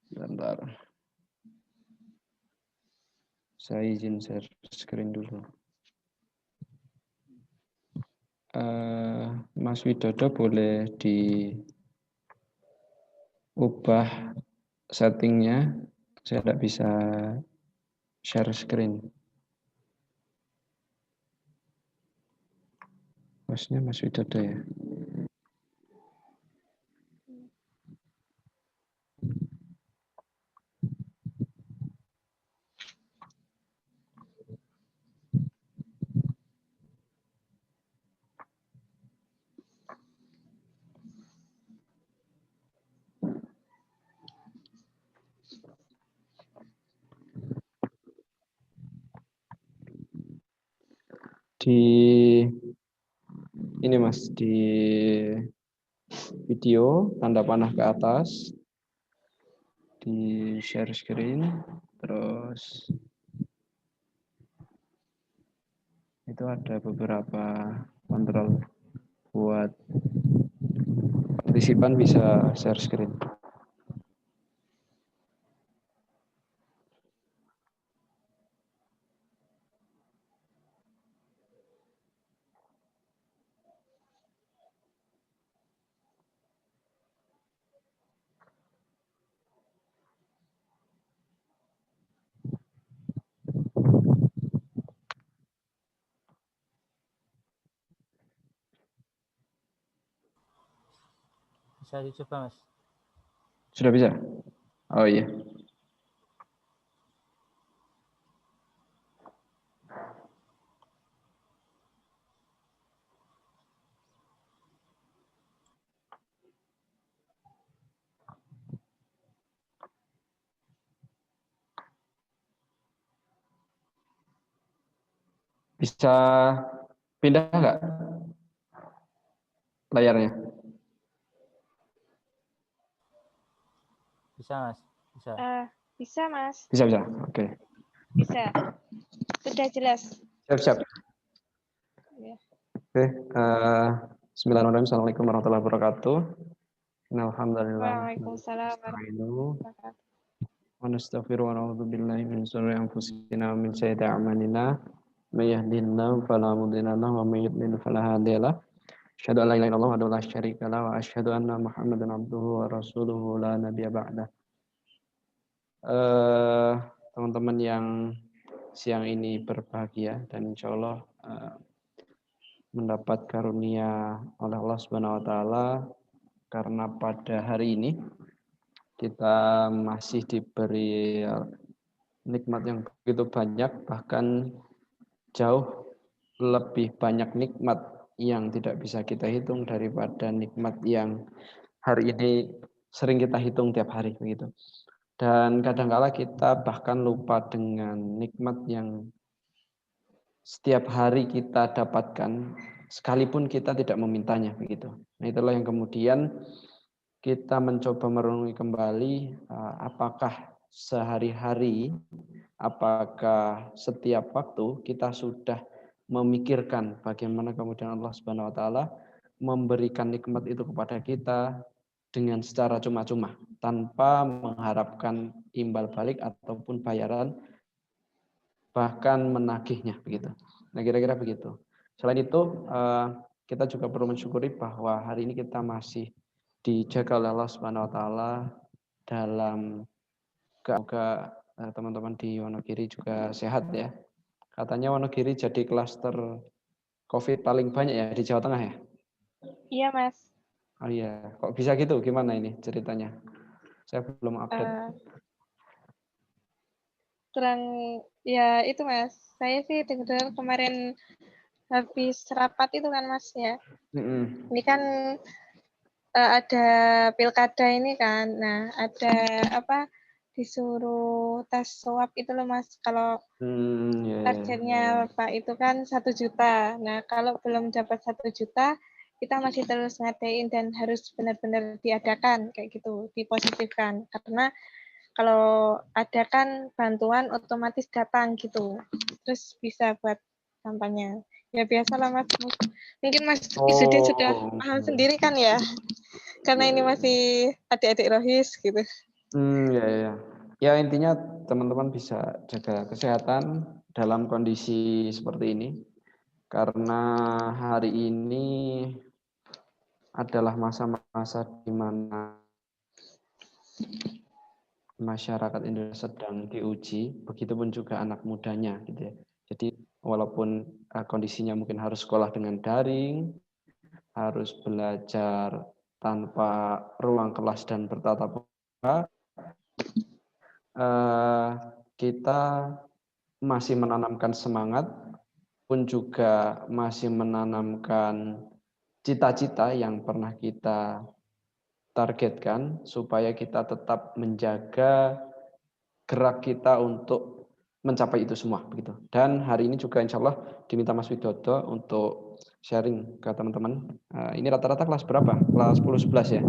Bentar. Saya izin share screen dulu. Mas Widodo boleh diubah settingnya. Saya tidak bisa share screen. Hostnya Mas Widodo ya. Di ini Mas, di video tanda panah ke atas, di share screen, terus itu ada beberapa kontrol buat partisipan bisa share screen. Bisa dicoba, Mas. Sudah bisa? Oh iya. Bisa pindah nggak layarnya? Bisa, Mas. Bisa. Bisa, Mas. Bisa. Oke. Bisa. Sudah jelas. Siap. Ya. Oke. Bismillahirrahmanirrahim. Assalamualaikum warahmatullahi wabarakatuh. Alhamdulillah. Waalaikumsalam warahmatullahi wabarakatuh. Wa nastaghfiru wa na'udzu billahi min shururi anfusina wa min sayyiati a'malina. May yahdihillahu fala mudilla lahu wa may yudlil fala hadiya lahu. Asyhadu an la ilaha illallah wa la syarika lahu wa asyhadu anna Muhammadan abduhu wa rasuluhu la nabiyya ba'da. Teman-teman yang siang ini berbahagia dan insyaallah mendapat karunia oleh Allah Subhanahu wa taala karena pada hari ini kita masih diberi nikmat yang begitu banyak, bahkan jauh lebih banyak nikmat yang tidak bisa kita hitung daripada nikmat yang hari ini sering kita hitung tiap hari begitu. Dan kadang-kala kita bahkan lupa dengan nikmat yang setiap hari kita dapatkan sekalipun kita tidak memintanya begitu. Nah, itulah yang kemudian kita mencoba merenungi kembali apakah sehari-hari, apakah setiap waktu kita sudah memikirkan bagaimana kemudian Allah Subhanahu wa taala memberikan nikmat itu kepada kita dengan secara cuma-cuma tanpa mengharapkan imbal balik ataupun bayaran bahkan menagihnya begitu. Nah, kira-kira begitu. Selain itu, kita juga perlu mensyukuri bahwa hari ini kita masih dijaga oleh Allah Subhanahu wa taala dalam semoga teman-teman di Wonogiri juga sehat ya. Katanya Wonogiri jadi klaster COVID paling banyak ya di Jawa Tengah ya? Iya, Mas. Oh iya, kok bisa gitu? Gimana ini ceritanya? Saya belum update. Kurang ya itu, Mas. Saya sih dengar kemarin habis rapat itu kan, Mas ya. Ini kan ada pilkada ini kan. Nah, ada disuruh tes swab itu loh, Mas. Kalau targetnya Pak itu kan 1 juta. Nah, kalau belum dapat 1 juta, kita masih terus ngadain dan harus benar-benar diadakan kayak gitu, dipositifkan. Karena kalau ada kan bantuan otomatis datang gitu. Terus bisa buat kampanye. Ya biasalah, Mas. Mungkin Mas Izudin sudah paham sendiri kan ya. Karena ini masih adik-adik rohis gitu. Ya, ya. Ya intinya teman-teman bisa jaga kesehatan dalam kondisi seperti ini. Karena hari ini adalah masa-masa di mana masyarakat Indonesia sedang diuji, begitupun juga anak mudanya gitu ya. Jadi walaupun kondisinya mungkin harus sekolah dengan daring, harus belajar tanpa ruang kelas dan bertatap muka, kita masih menanamkan semangat, pun juga masih menanamkan cita-cita yang pernah kita targetkan supaya kita tetap menjaga gerak kita untuk mencapai itu semua begitu. Dan hari ini juga insya Allah diminta Mas Widodo untuk sharing ke teman-teman. Ini rata-rata kelas berapa? Kelas 10 11 ya?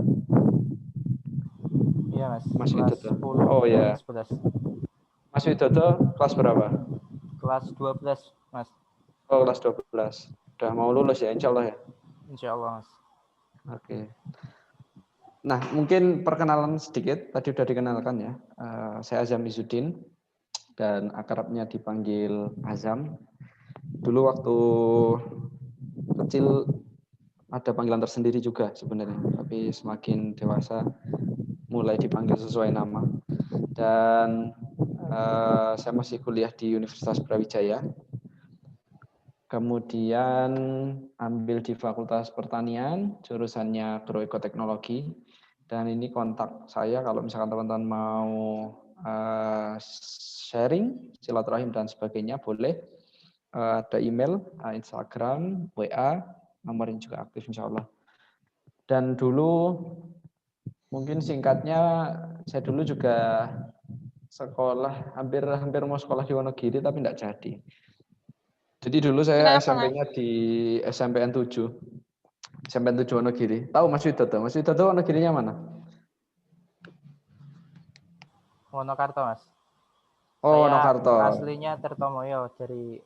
Iya Mas, Mas kelas Widodo. 10 Oh dan ya. 11. Mas Widodo kelas berapa? Kelas 12 Mas. Oh, kelas 12. Udah mau lulus ya insya Allah ya? Insya Allah Mas. Oke. Nah, mungkin perkenalan sedikit. Tadi sudah dikenalkan ya. Saya Azam Izzuddin dan akrabnya dipanggil Azam. Dulu waktu kecil ada panggilan tersendiri juga sebenarnya, tapi semakin dewasa mulai dipanggil sesuai nama. Dan saya masih kuliah di Universitas Brawijaya. Kemudian ambil di Fakultas Pertanian, jurusannya Agroekoteknologi. Dan ini kontak saya kalau misalkan teman-teman mau sharing, silaturahim dan sebagainya, boleh. Ada email, Instagram, WA, nomornya juga aktif insya Allah. Dan dulu mungkin singkatnya, saya dulu juga sekolah, hampir mau sekolah di Wonogiri tapi tidak jadi. Jadi dulu saya Kenapa, Mas? SMP-nya di SMPN 7. SMPN 7 Wonogiri. Tahu Mas Widodo? Mas Widodo Wonogirinya mana? Wonokarto Mas. Oh, Saya Wonokarto. aslinya Tirtomoyo, dari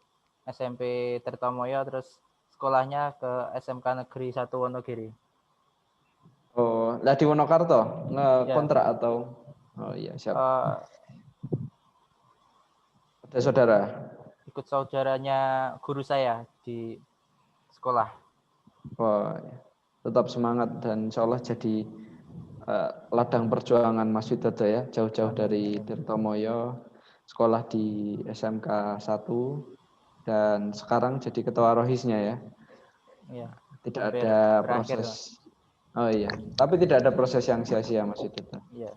SMP Tirtomoyo terus sekolahnya ke SMK Negeri 1 Wonogiri. Oh, lah di Wonokarto Ya. ngekontrak atau? Oh iya, siap. Uh, Ada saudara? ikut saudaranya guru saya di sekolah. Wah, tetap semangat dan insya Allah jadi ladang perjuangan Mas Widodo ya, jauh-jauh dari Tirtomoyo, sekolah di SMK 1, dan sekarang jadi ketua rohisnya ya. Iya. Tidak Hampir ada berakhir Mas. proses. Oh iya, tapi tidak ada proses yang sia-sia Mas Widodo. Iya.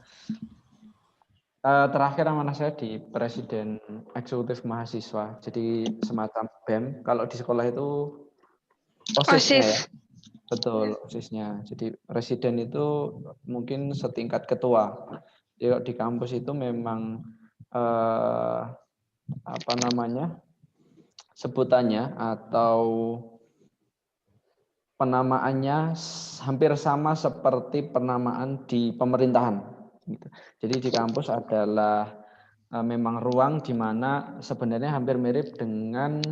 Terakhir amanah saya di Presiden Eksekutif Mahasiswa, jadi semacam BEM. Kalau di sekolah itu OSIS-nya ya. OSIS. Betul, OSIS-nya. Jadi presiden itu mungkin setingkat ketua. Jadi di kampus itu memang apa namanya, sebutannya atau penamaannya hampir sama seperti penamaan di pemerintahan. Jadi di kampus adalah memang ruang di mana sebenarnya hampir mirip dengan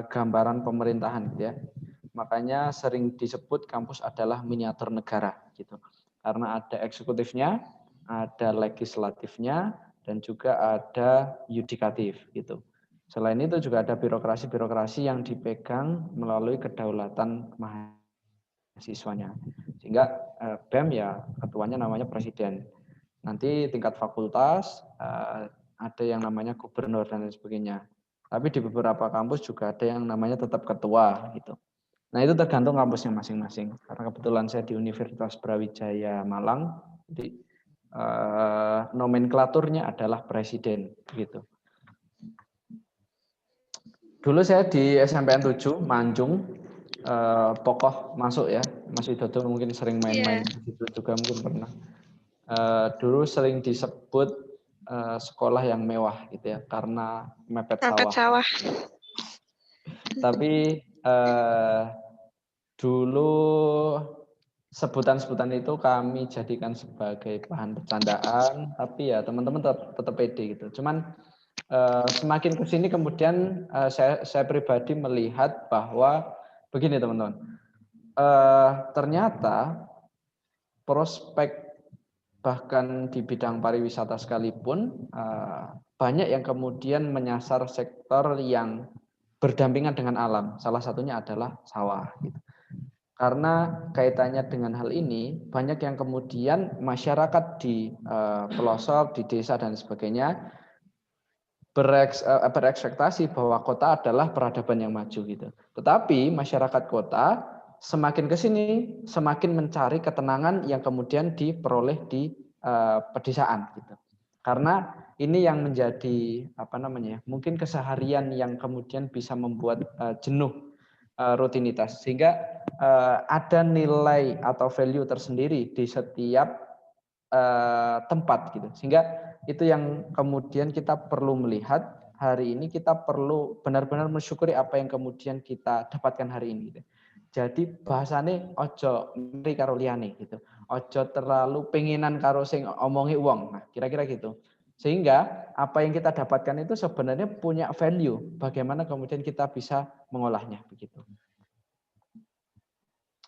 gambaran pemerintahan, gitu ya. Makanya sering disebut kampus adalah miniatur negara, gitu. Karena ada eksekutifnya, ada legislatifnya, dan juga ada yudikatif, gitu. Selain itu juga ada birokrasi-birokrasi yang dipegang melalui kedaulatan mahasiswanya. Sehingga BEM ya ketuanya namanya presiden. Nanti tingkat fakultas ada yang namanya gubernur dan lain sebagainya. Tapi di beberapa kampus juga ada yang namanya tetap ketua gitu. Nah itu tergantung kampusnya masing-masing. Karena kebetulan saya di Universitas Brawijaya Malang, jadi nomenklaturnya adalah presiden gitu. Dulu saya di SMPN 7 Manjung, Pokoh masuk ya, Mas Widodo mungkin sering main-main di situ juga mungkin pernah. Dulu sering disebut sekolah yang mewah gitu ya, karena mepet Mepet sawah. sawah. Tapi dulu sebutan-sebutan itu kami jadikan sebagai bahan bercandaan, tapi ya teman-teman tetap pede gitu. Cuman semakin ke sini kemudian saya pribadi melihat bahwa begini teman-teman, ternyata prospek bahkan di bidang pariwisata sekalipun banyak yang kemudian menyasar sektor yang berdampingan dengan alam. Salah satunya adalah sawah. Gitu. Karena kaitannya dengan hal ini, banyak yang kemudian masyarakat di pelosok, di desa dan sebagainya berekspektasi bahwa kota adalah peradaban yang maju gitu. Tetapi masyarakat kota semakin ke sini semakin mencari ketenangan yang kemudian diperoleh di pedesaan gitu. Karena ini yang menjadi mungkin keseharian yang kemudian bisa membuat jenuh rutinitas, sehingga ada nilai atau value tersendiri di setiap tempat gitu. Sehingga itu yang kemudian kita perlu melihat hari ini, kita perlu benar-benar mensyukuri apa yang kemudian kita dapatkan hari ini gitu. Jadi bahasane ojo meri karo liyane gitu. Ojo terlalu penginan karo sing omongi uang. Nah, kira-kira gitu. Sehingga apa yang kita dapatkan itu sebenarnya punya value. Bagaimana kemudian kita bisa mengolahnya begitu.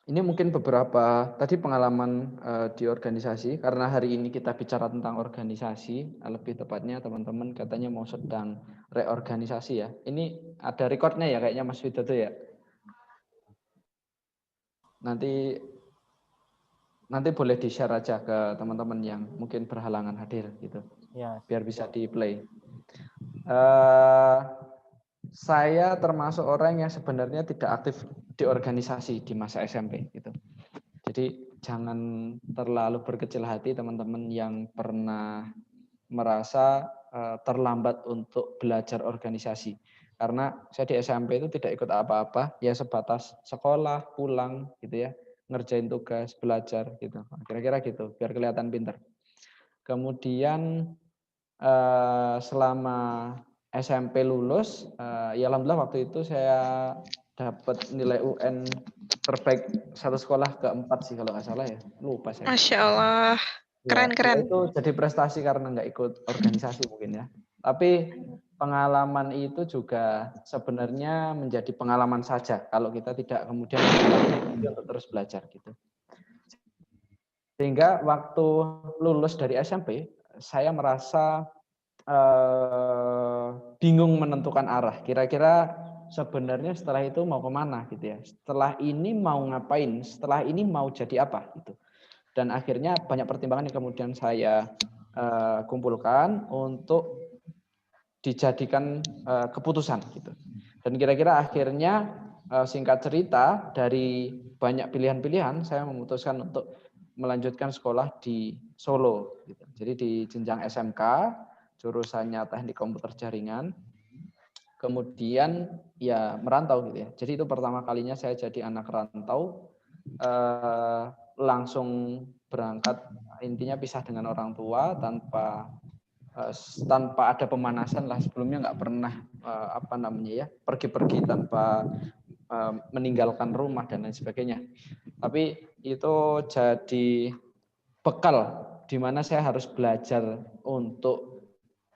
Ini mungkin beberapa tadi pengalaman di organisasi, karena hari ini kita bicara tentang organisasi, lebih tepatnya teman-teman katanya mau sedang reorganisasi ya. Ini ada recordnya ya kayaknya Mas Widodo ya. Nanti boleh di-share aja ke teman-teman yang mungkin berhalangan hadir gitu. Ya. Biar bisa di-play. Saya termasuk orang yang sebenarnya tidak aktif di organisasi di masa SMP gitu. Jadi jangan terlalu berkecil hati teman-teman yang pernah merasa terlambat untuk belajar organisasi. Karena saya di SMP itu tidak ikut apa-apa, ya sebatas sekolah, pulang gitu ya, ngerjain tugas, belajar gitu. Kira-kira gitu, biar kelihatan pintar. Kemudian selama SMP lulus, ya alhamdulillah waktu itu saya dapat nilai UN terbaik satu sekolah keempat sih kalau nggak salah ya, lupa saya. Masya Allah, keren-keren. Ya, itu jadi prestasi karena nggak ikut organisasi mungkin ya. Tapi pengalaman itu juga sebenarnya menjadi pengalaman saja kalau kita tidak kemudian untuk terus belajar gitu. Sehingga waktu lulus dari SMP, saya merasa bingung menentukan arah. Kira-kira sebenarnya setelah itu mau kemana gitu ya. Setelah ini mau ngapain, setelah ini mau jadi apa gitu. Dan akhirnya banyak pertimbangan yang kemudian saya kumpulkan untuk dijadikan keputusan gitu. Dan kira-kira akhirnya singkat cerita dari banyak pilihan-pilihan saya memutuskan untuk melanjutkan sekolah di Solo gitu. Jadi di jenjang SMK jurusannya Teknik Komputer Jaringan. Kemudian ya merantau gitu ya. Jadi itu pertama kalinya saya jadi anak rantau, langsung berangkat, intinya pisah dengan orang tua tanpa ada pemanasan lah. Sebelumnya nggak pernah pergi-pergi tanpa meninggalkan rumah dan lain sebagainya. Tapi itu jadi bekal di mana saya harus belajar untuk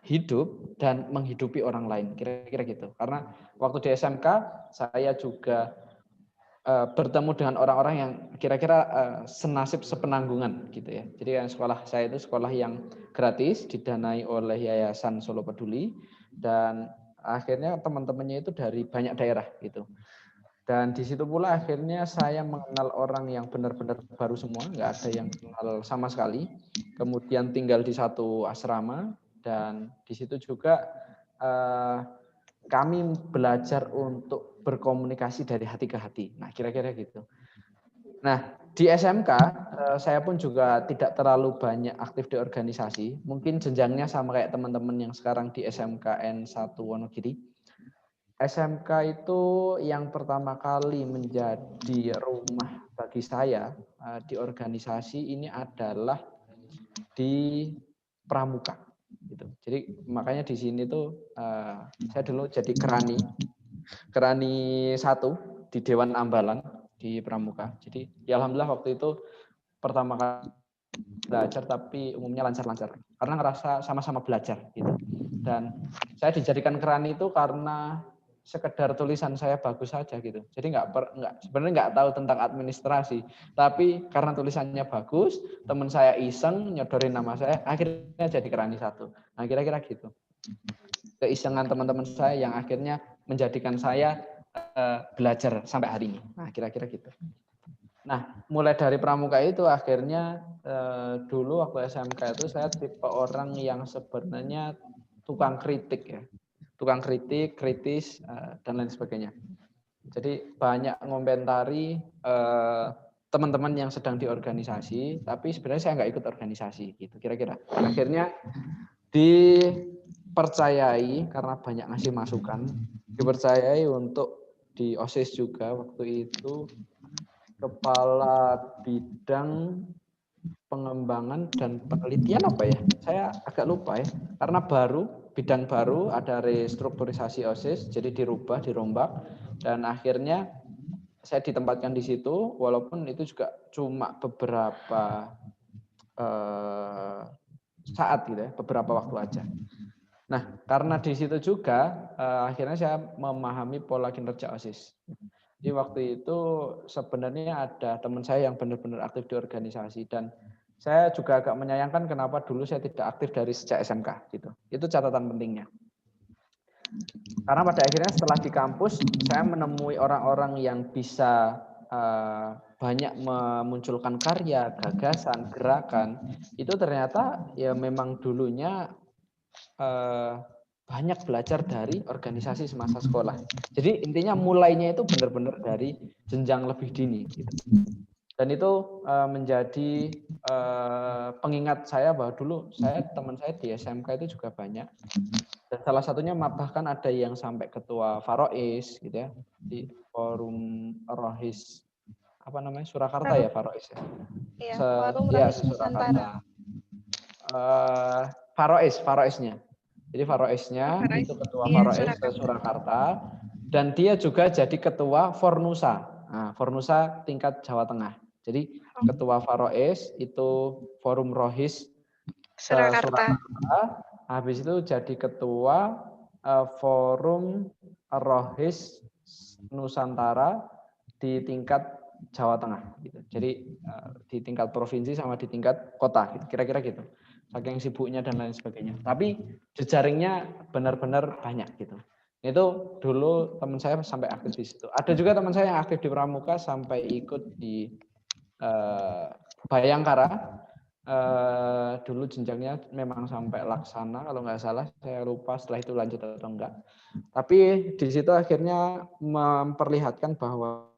hidup dan menghidupi orang lain, kira-kira gitu. Karena waktu di SMK saya juga bertemu dengan orang-orang yang kira-kira senasib sepenanggungan gitu ya. Jadi sekolah saya itu sekolah yang gratis, didanai oleh Yayasan Solo Peduli, dan akhirnya teman-temannya itu dari banyak daerah gitu. Dan di situ pula akhirnya saya mengenal orang yang benar-benar baru semua, nggak ada yang kenal sama sekali. Kemudian tinggal di satu asrama, dan di situ juga kami belajar untuk berkomunikasi dari hati ke hati. Nah, kira-kira gitu. Nah, di SMK saya pun juga tidak terlalu banyak aktif di organisasi. Mungkin jenjangnya sama kayak teman-teman yang sekarang di SMKN 1 Wonogiri. SMK itu yang pertama kali menjadi rumah bagi saya di organisasi ini adalah di Pramuka. Gitu. Jadi makanya di sini tuh saya dulu jadi kerani 1 di Dewan Ambalan di Pramuka. Jadi ya alhamdulillah waktu itu pertama kali belajar, tapi umumnya lancar-lancar karena ngerasa sama-sama belajar gitu. Dan saya dijadikan kerani itu karena sekedar tulisan saya bagus saja gitu. Jadi sebenarnya nggak tahu tentang administrasi, tapi karena tulisannya bagus, teman saya iseng nyodorin nama saya, akhirnya jadi Kerani 1. Nah, kira-kira gitu. Keisengan teman-teman saya yang akhirnya menjadikan saya belajar sampai hari ini. Nah, kira-kira gitu. Nah, mulai dari pramuka itu akhirnya dulu waktu SMK itu saya tipe orang yang sebenarnya tukang kritik ya. Tukang kritik, kritis, dan lain sebagainya. Jadi banyak ngomentari teman-teman yang sedang di organisasi, tapi sebenarnya saya nggak ikut organisasi gitu kira-kira. Akhirnya dipercayai karena banyak ngasih masukan, dipercayai untuk di OSIS juga waktu itu kepala bidang pengembangan dan penelitian apa ya? Saya agak lupa ya, karena bidang baru ada restrukturisasi OSIS, jadi dirubah, dirombak, dan akhirnya saya ditempatkan di situ, walaupun itu juga cuma beberapa saat gitu ya, beberapa waktu aja. Nah, karena di situ juga akhirnya saya memahami pola kinerja OSIS. Jadi waktu itu sebenarnya ada teman saya yang benar-benar aktif di organisasi dan saya juga agak menyayangkan kenapa dulu saya tidak aktif dari sejak SMK gitu. Itu catatan pentingnya. Karena pada akhirnya setelah di kampus saya menemui orang-orang yang bisa banyak memunculkan karya, gagasan, gerakan. Itu ternyata ya memang dulunya banyak belajar dari organisasi semasa sekolah. Jadi intinya mulainya itu benar-benar dari jenjang lebih dini. Gitu. Dan itu menjadi pengingat saya bahwa dulu teman saya di SMK itu juga banyak. Dan salah satunya bahkan ada yang sampai ketua Farois gitu ya, di forum Rohis apa namanya Surakarta ya Farois ya. Iya, forum Rohis Surakarta. Faroisnya. Jadi Faroisnya itu ketua Farois Surakarta dan dia juga jadi ketua Fornusa. Nah, Fornusa tingkat Jawa Tengah. Jadi ketua Farois itu forum Rohis Surakarta. Habis itu jadi ketua forum Rohis Nusantara di tingkat Jawa Tengah. Gitu. Jadi di tingkat provinsi sama di tingkat kota. Gitu. Kira-kira gitu. Saking sibuknya dan lain sebagainya. Tapi jejaringnya benar-benar banyak gitu. Itu dulu teman saya sampai aktif di situ. Ada juga teman saya yang aktif di Pramuka sampai ikut di Bayangkara. Dulu jenjangnya memang sampai laksana kalau nggak salah, saya lupa setelah itu lanjut atau enggak. Tapi di situ akhirnya memperlihatkan bahwa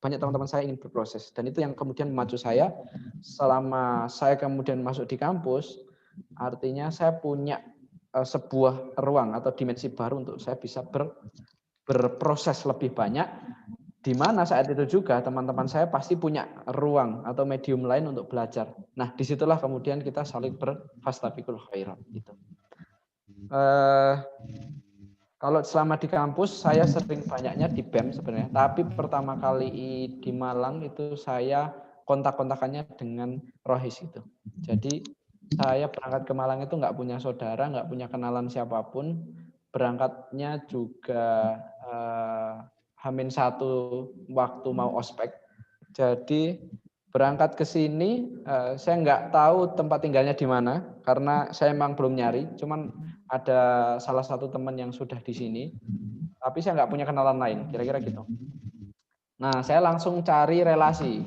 banyak teman-teman saya ingin berproses dan itu yang kemudian memacu saya selama saya kemudian masuk di kampus, artinya saya punya sebuah ruang atau dimensi baru untuk saya bisa berproses lebih banyak, di mana saat itu juga teman-teman saya pasti punya ruang atau medium lain untuk belajar. Nah, disitulah kemudian kita saling berfastabiqul khairat gitu. Kalau selama di kampus saya sering banyaknya di BEM sebenarnya, tapi pertama kali di Malang itu saya kontak-kontakannya dengan Rohis itu. Jadi saya berangkat ke Malang itu nggak punya saudara, nggak punya kenalan siapapun, berangkatnya juga H-1 waktu mau ospek. Jadi berangkat ke sini, saya nggak tahu tempat tinggalnya di mana karena saya memang belum nyari. Cuman ada salah satu teman yang sudah di sini, tapi saya nggak punya kenalan lain, kira-kira gitu. Nah, saya langsung cari relasi.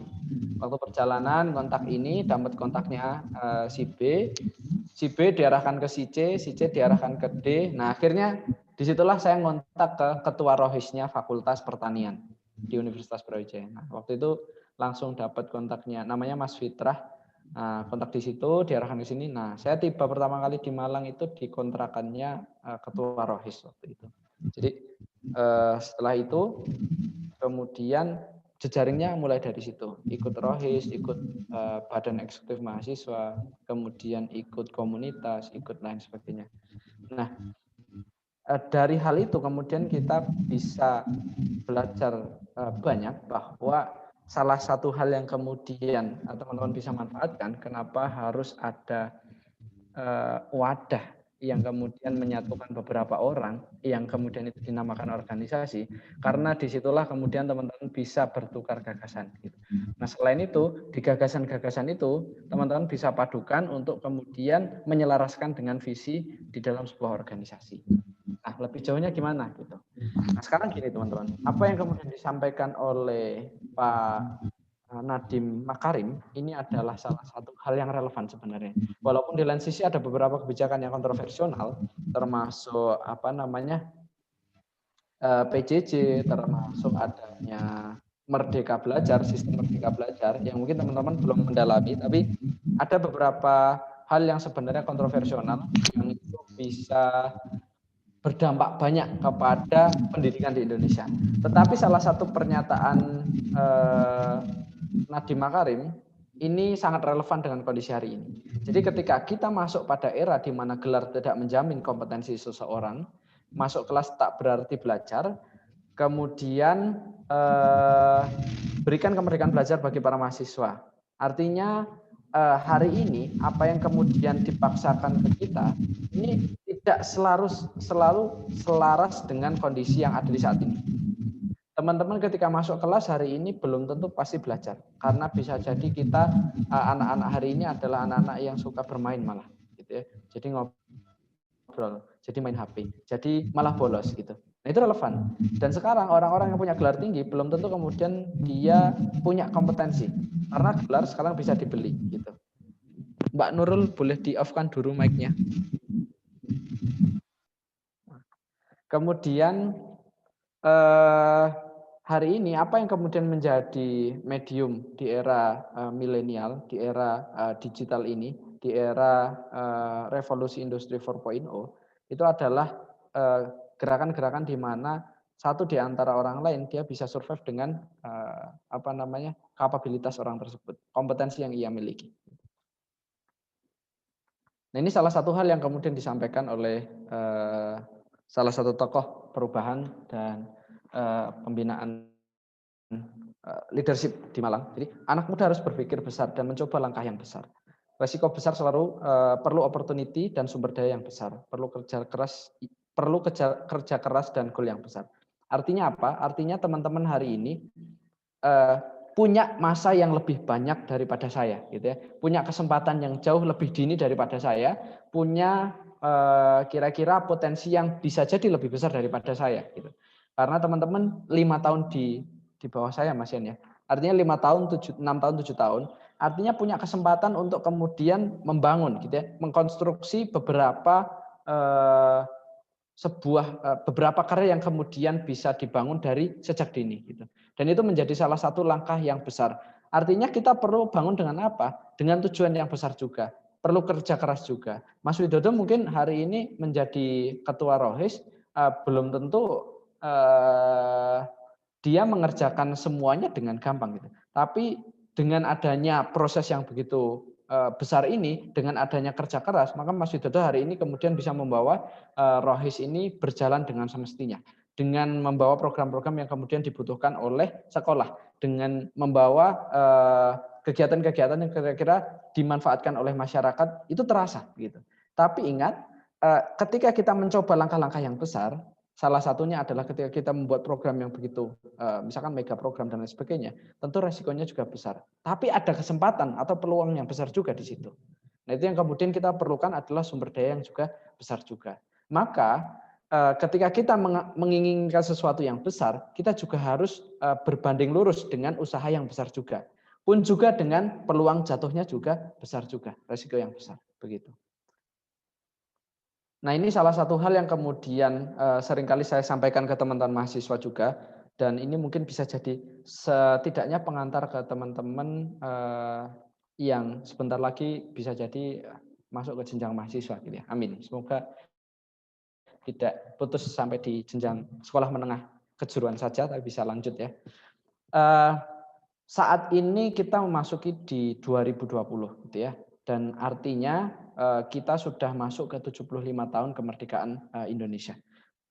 Waktu perjalanan kontak ini, dapat kontaknya si B diarahkan ke si C diarahkan ke D. Nah, akhirnya disitulah saya ngontak ke ketua Rohisnya Fakultas Pertanian di Universitas Brawijaya. Nah, waktu itu langsung dapat kontaknya, namanya Mas Fitrah. Nah, kontak di situ, diarahkan ke sini. Nah, saya tiba pertama kali di Malang itu di kontrakannya ketua Rohis waktu itu. Jadi setelah itu kemudian jejaringnya mulai dari situ. Ikut Rohis, ikut badan eksekutif mahasiswa, kemudian ikut komunitas, ikut lain sebagainya. Nah, dari hal itu kemudian kita bisa belajar banyak bahwa salah satu hal yang kemudian teman-teman bisa manfaatkan, kenapa harus ada wadah yang kemudian menyatukan beberapa orang, yang kemudian itu dinamakan organisasi, karena disitulah kemudian teman-teman bisa bertukar gagasan. Gitu. Nah, selain itu, di gagasan-gagasan itu, teman-teman bisa padukan untuk kemudian menyelaraskan dengan visi di dalam sebuah organisasi. Nah, lebih jauhnya gimana gitu. Nah, sekarang gini teman-teman, apa yang kemudian disampaikan oleh Pak Nadiem Makarim ini adalah salah satu hal yang relevan sebenarnya. Walaupun di lain sisi ada beberapa kebijakan yang kontroversial, termasuk PJJ, termasuk adanya Merdeka Belajar, sistem Merdeka Belajar yang mungkin teman-teman belum mendalami, tapi ada beberapa hal yang sebenarnya kontroversial yang itu bisa berdampak banyak kepada pendidikan di Indonesia. Tetapi salah satu pernyataan Nadiem Makarim ini sangat relevan dengan kondisi hari ini. Jadi ketika kita masuk pada era di mana gelar tidak menjamin kompetensi seseorang, masuk kelas tak berarti belajar, kemudian berikan kemerdekaan belajar bagi para mahasiswa. Artinya hari ini apa yang kemudian dipaksakan ke kita ini tidak selalu selaras dengan kondisi yang ada di saat ini. Teman-teman ketika masuk kelas hari ini belum tentu pasti belajar, karena bisa jadi kita anak-anak hari ini adalah anak-anak yang suka bermain malah, gitu ya. Jadi ngobrol, jadi main HP, jadi malah bolos gitu. Nah itu relevan. Dan sekarang orang-orang yang punya gelar tinggi belum tentu kemudian dia punya kompetensi, karena gelar sekarang bisa dibeli gitu. Mbak Nurul boleh di-off-kan dulu mic-nya. Kemudian hari ini apa yang kemudian menjadi medium di era milenial, di era digital ini, di era revolusi industri 4.0 itu adalah gerakan-gerakan di mana satu di antara orang lain dia bisa survive dengan kapabilitas orang tersebut, kompetensi yang ia miliki. Nah, ini salah satu hal yang kemudian disampaikan oleh salah satu tokoh perubahan dan pembinaan leadership di Malang. Jadi anak muda harus berpikir besar dan mencoba langkah yang besar. Resiko besar selalu perlu opportunity dan sumber daya yang besar. Perlu kerja keras dan goal yang besar. Artinya apa? Artinya teman-teman hari ini punya masa yang lebih banyak daripada saya, gitu ya. Punya kesempatan yang jauh lebih dini daripada saya, punya kira-kira potensi yang bisa jadi lebih besar daripada saya, gitu. Karena teman-teman 5 tahun di bawah saya Mas Yan ya. Artinya 5 tahun, 6 tahun, 7 tahun. Artinya punya kesempatan untuk kemudian membangun gitu ya, mengkonstruksi beberapa beberapa karya yang kemudian bisa dibangun dari sejak dini gitu. Dan itu menjadi salah satu langkah yang besar. Artinya kita perlu bangun dengan apa? Dengan tujuan yang besar juga. Perlu kerja keras juga. Mas Widodo mungkin hari ini menjadi ketua Rohis, belum tentu dia mengerjakan semuanya dengan gampang gitu. Tapi dengan adanya proses yang begitu besar ini, dengan adanya kerja keras, maka Mas Widodo hari ini kemudian bisa membawa Rohis ini berjalan dengan semestinya. Dengan membawa program-program yang kemudian dibutuhkan oleh sekolah. Dengan membawa kegiatan-kegiatan yang kira-kira dimanfaatkan oleh masyarakat, itu terasa gitu. Tapi ingat, ketika kita mencoba langkah-langkah yang besar, salah satunya adalah ketika kita membuat program yang begitu, misalkan mega program dan lain sebagainya, tentu resikonya juga besar. Tapi ada kesempatan atau peluang yang besar juga di situ. Nah itu yang kemudian kita perlukan adalah sumber daya yang juga besar juga. Maka ketika kita menginginkan sesuatu yang besar, kita juga harus berbanding lurus dengan usaha yang besar juga. Pun juga dengan peluang jatuhnya juga besar juga, resiko yang besar. Begitu. Nah ini salah satu hal yang kemudian seringkali saya sampaikan ke teman-teman mahasiswa juga, dan ini mungkin bisa jadi setidaknya pengantar ke teman-teman yang sebentar lagi bisa jadi masuk ke jenjang mahasiswa gitu ya. Amin. Semoga tidak putus sampai di jenjang sekolah menengah kejuruan saja, tapi bisa lanjut ya. Saat ini kita memasuki di 2020 gitu ya. Dan artinya kita sudah masuk ke 75 tahun kemerdekaan Indonesia.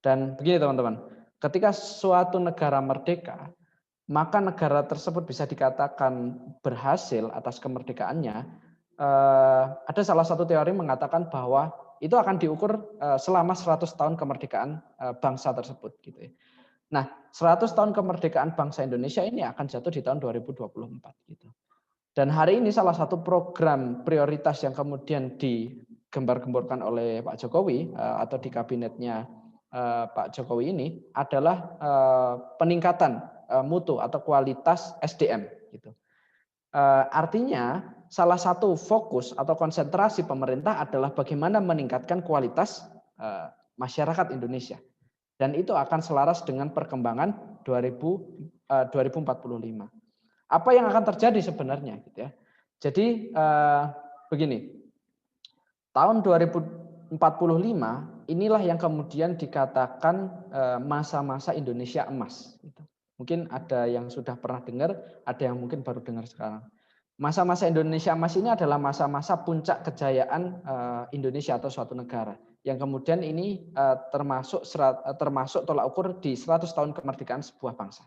Dan begini teman-teman, ketika suatu negara merdeka, maka negara tersebut bisa dikatakan berhasil atas kemerdekaannya. Ada salah satu teori mengatakan bahwa itu akan diukur selama 100 tahun kemerdekaan bangsa tersebut gitu ya. Nah, 100 tahun kemerdekaan bangsa Indonesia ini akan jatuh di tahun 2024 gitu. Dan hari ini salah satu program prioritas yang kemudian digembar-gemborkan oleh Pak Jokowi atau di kabinetnya Pak Jokowi ini adalah peningkatan mutu atau kualitas SDM gitu. Artinya salah satu fokus atau konsentrasi pemerintah adalah bagaimana meningkatkan kualitas masyarakat Indonesia. Dan itu akan selaras dengan perkembangan 2045. Apa yang akan terjadi sebenarnya gitu ya. Jadi begini. Tahun 2045 inilah yang kemudian dikatakan masa-masa Indonesia emas gitu. Mungkin ada yang sudah pernah dengar, ada yang mungkin baru dengar sekarang. Masa-masa Indonesia emas ini adalah masa-masa puncak kejayaan Indonesia atau suatu negara. Yang kemudian ini termasuk tolak ukur di 100 tahun kemerdekaan sebuah bangsa.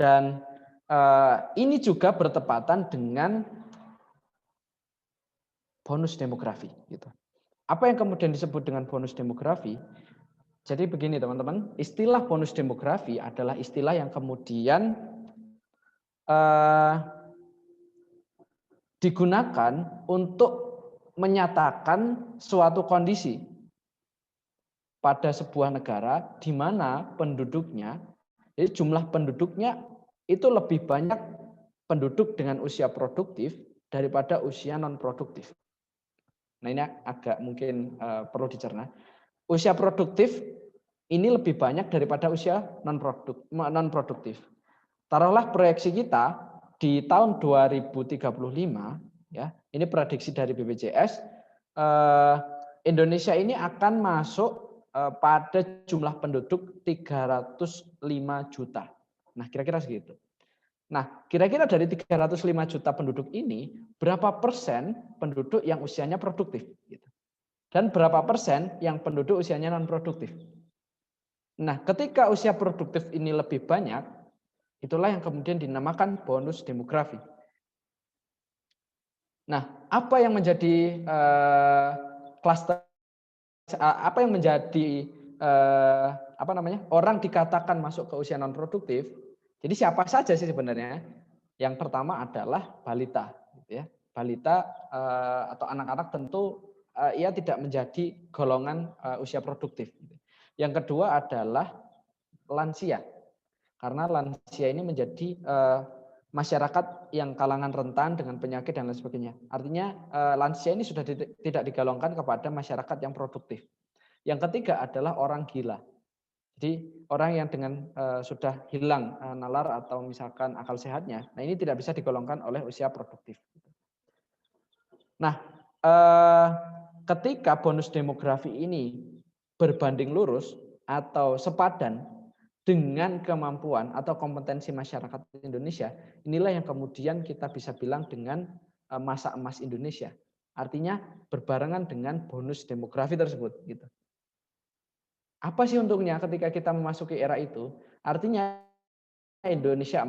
Dan ini juga bertepatan dengan bonus demografi. Gitu. Apa yang kemudian disebut dengan bonus demografi? Jadi begini teman-teman, istilah bonus demografi adalah istilah yang kemudian digunakan untuk menyatakan suatu kondisi pada sebuah negara di mana penduduknya, jadi jumlah penduduknya itu lebih banyak penduduk dengan usia produktif daripada usia non produktif. Nah ini agak mungkin perlu dicerna. Usia produktif ini lebih banyak daripada usia non produktif. Taruhlah proyeksi kita di tahun 2035, ya, ini prediksi dari BPJS, Indonesia ini akan masuk pada jumlah penduduk 305 juta. Nah, kira-kira segitu. Nah, kira-kira dari 305 juta penduduk ini, berapa persen penduduk yang usianya produktif? Dan berapa persen yang penduduk usianya non-produktif? Nah, ketika usia produktif ini lebih banyak, itulah yang kemudian dinamakan bonus demografi. Nah, apa yang menjadi klaster, apa yang menjadi orang dikatakan masuk ke usia non produktif? Jadi siapa saja sih sebenarnya? Yang pertama adalah balita, gitu ya. Balita atau anak-anak tentu ia tidak menjadi golongan usia produktif. Yang kedua adalah lansia. Karena lansia ini menjadi masyarakat yang kalangan rentan dengan penyakit dan lain sebagainya. Artinya lansia ini sudah tidak digolongkan kepada masyarakat yang produktif. Yang ketiga adalah orang gila. Jadi orang yang dengan sudah hilang nalar atau misalkan akal sehatnya, nah ini tidak bisa digolongkan oleh usia produktif. Nah, ketika bonus demografi ini berbanding lurus atau sepadan dengan kemampuan atau kompetensi masyarakat Indonesia, inilah yang kemudian kita bisa bilang dengan masa emas Indonesia. Artinya berbarengan dengan bonus demografi tersebut. Gitu. Apa sih untungnya ketika kita memasuki era itu? Artinya Indonesia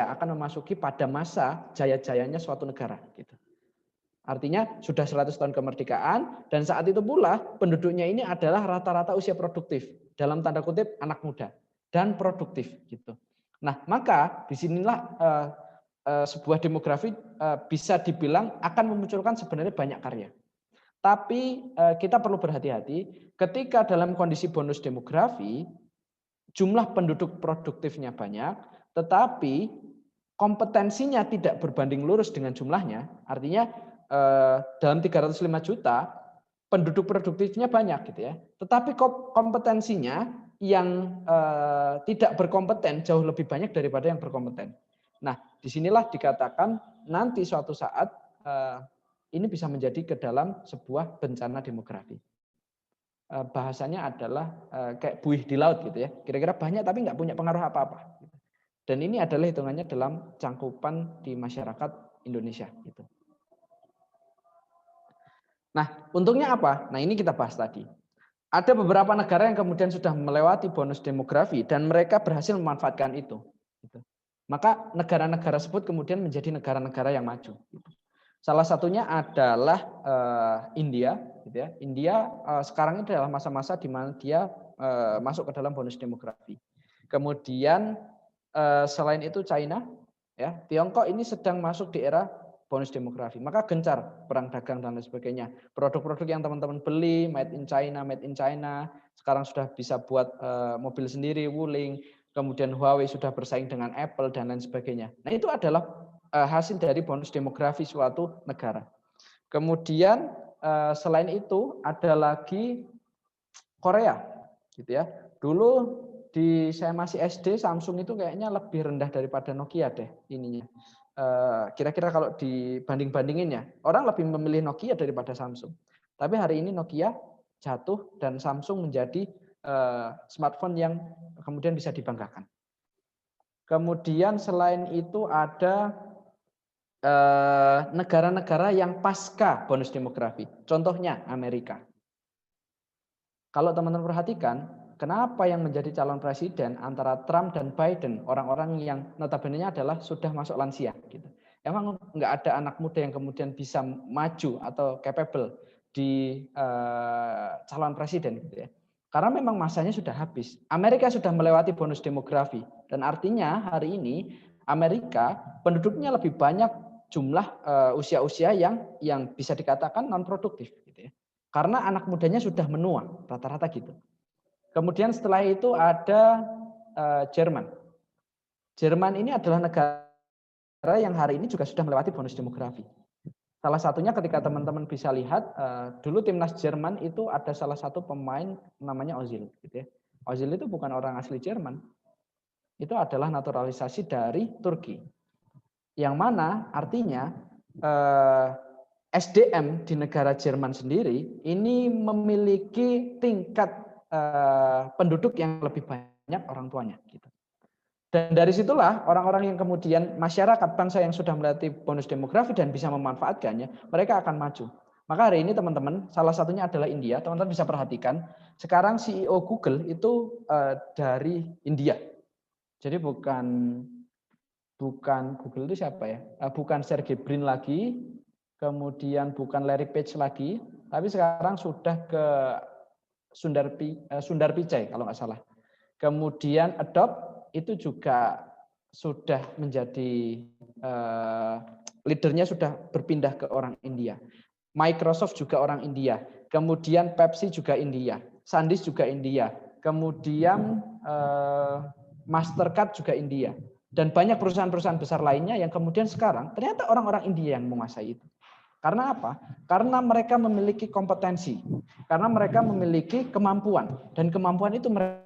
akan memasuki pada masa jaya-jayanya suatu negara. Gitu. Artinya sudah 100 tahun kemerdekaan dan saat itu pula penduduknya ini adalah rata-rata usia produktif. Dalam tanda kutip anak muda. Dan produktif gitu. Nah, maka disinilah sebuah demografi bisa dibilang akan memunculkan sebenarnya banyak karya. Tapi kita perlu berhati-hati ketika dalam kondisi bonus demografi jumlah penduduk produktifnya banyak, tetapi kompetensinya tidak berbanding lurus dengan jumlahnya. Artinya dalam 305 juta penduduk produktifnya banyak gitu ya. Tetapi kompetensinya yang tidak berkompeten jauh lebih banyak daripada yang berkompeten. Nah, disinilah dikatakan nanti suatu saat ini bisa menjadi ke dalam sebuah bencana demografi. Bahasanya adalah kayak buih di laut gitu ya. Kira-kira banyak tapi nggak punya pengaruh apa-apa. Dan ini adalah hitungannya dalam cangkupan di masyarakat Indonesia. Gitu. Nah, untungnya apa? Nah, ini kita bahas tadi. Ada beberapa negara yang kemudian sudah melewati bonus demografi dan mereka berhasil memanfaatkan itu. Maka negara-negara tersebut kemudian menjadi negara-negara yang maju. Salah satunya adalah India, gitu gitu ya. India sekarang ini adalah masa-masa di mana dia masuk ke dalam bonus demografi. Kemudian selain itu China, ya, Tiongkok ini sedang masuk di era bonus demografi. Maka gencar perang dagang dan lain sebagainya. Produk-produk yang teman-teman beli made in China, sekarang sudah bisa buat mobil sendiri, Wuling. Kemudian Huawei sudah bersaing dengan Apple dan lain sebagainya. Nah, itu adalah hasil dari bonus demografi suatu negara. Kemudian selain itu ada lagi Korea, gitu ya. Dulu saya masih SD, Samsung itu kayaknya lebih rendah daripada Nokia deh ininya. Kira-kira kalau dibanding-bandingin ya, orang lebih memilih Nokia daripada Samsung. Tapi hari ini Nokia jatuh dan Samsung menjadi smartphone yang kemudian bisa dibanggakan. Kemudian selain itu ada negara-negara yang pasca bonus demografi. Contohnya Amerika. Kalau teman-teman perhatikan, kenapa yang menjadi calon presiden antara Trump dan Biden, orang-orang yang notabene-nya adalah sudah masuk lansia, gitu. Emang nggak ada anak muda yang kemudian bisa maju atau capable di calon presiden, gitu ya. Karena memang masanya sudah habis. Amerika sudah melewati bonus demografi dan artinya hari ini Amerika penduduknya lebih banyak jumlah usia-usia yang bisa dikatakan non produktif, gitu ya. Karena anak mudanya sudah menua, rata-rata gitu. Kemudian setelah itu ada Jerman. Jerman ini adalah negara yang hari ini juga sudah melewati bonus demografi. Salah satunya ketika teman-teman bisa lihat, dulu timnas Jerman itu ada salah satu pemain namanya Ozil. Gitu ya. Ozil itu bukan orang asli Jerman. Itu adalah naturalisasi dari Turki. Yang mana artinya SDM di negara Jerman sendiri ini memiliki tingkat penduduk yang lebih banyak orang tuanya. Gitu. Dan dari situlah orang-orang yang kemudian masyarakat bangsa yang sudah melatih bonus demografi dan bisa memanfaatkannya, mereka akan maju. Maka hari ini teman-teman, salah satunya adalah India. Teman-teman bisa perhatikan, sekarang CEO Google itu dari India. Jadi bukan Google itu siapa ya? Bukan Sergey Brin lagi, kemudian bukan Larry Page lagi, tapi sekarang sudah ke Sundar Pichai kalau nggak salah. Kemudian Adobe itu juga sudah menjadi leadernya sudah berpindah ke orang India. Microsoft juga orang India. Kemudian Pepsi juga India. SanDisk juga India. Kemudian Mastercard juga India. Dan banyak perusahaan-perusahaan besar lainnya yang kemudian sekarang ternyata orang-orang India yang menguasai itu. Karena apa? Karena mereka memiliki kompetensi. Karena mereka memiliki kemampuan. Dan kemampuan itu mereka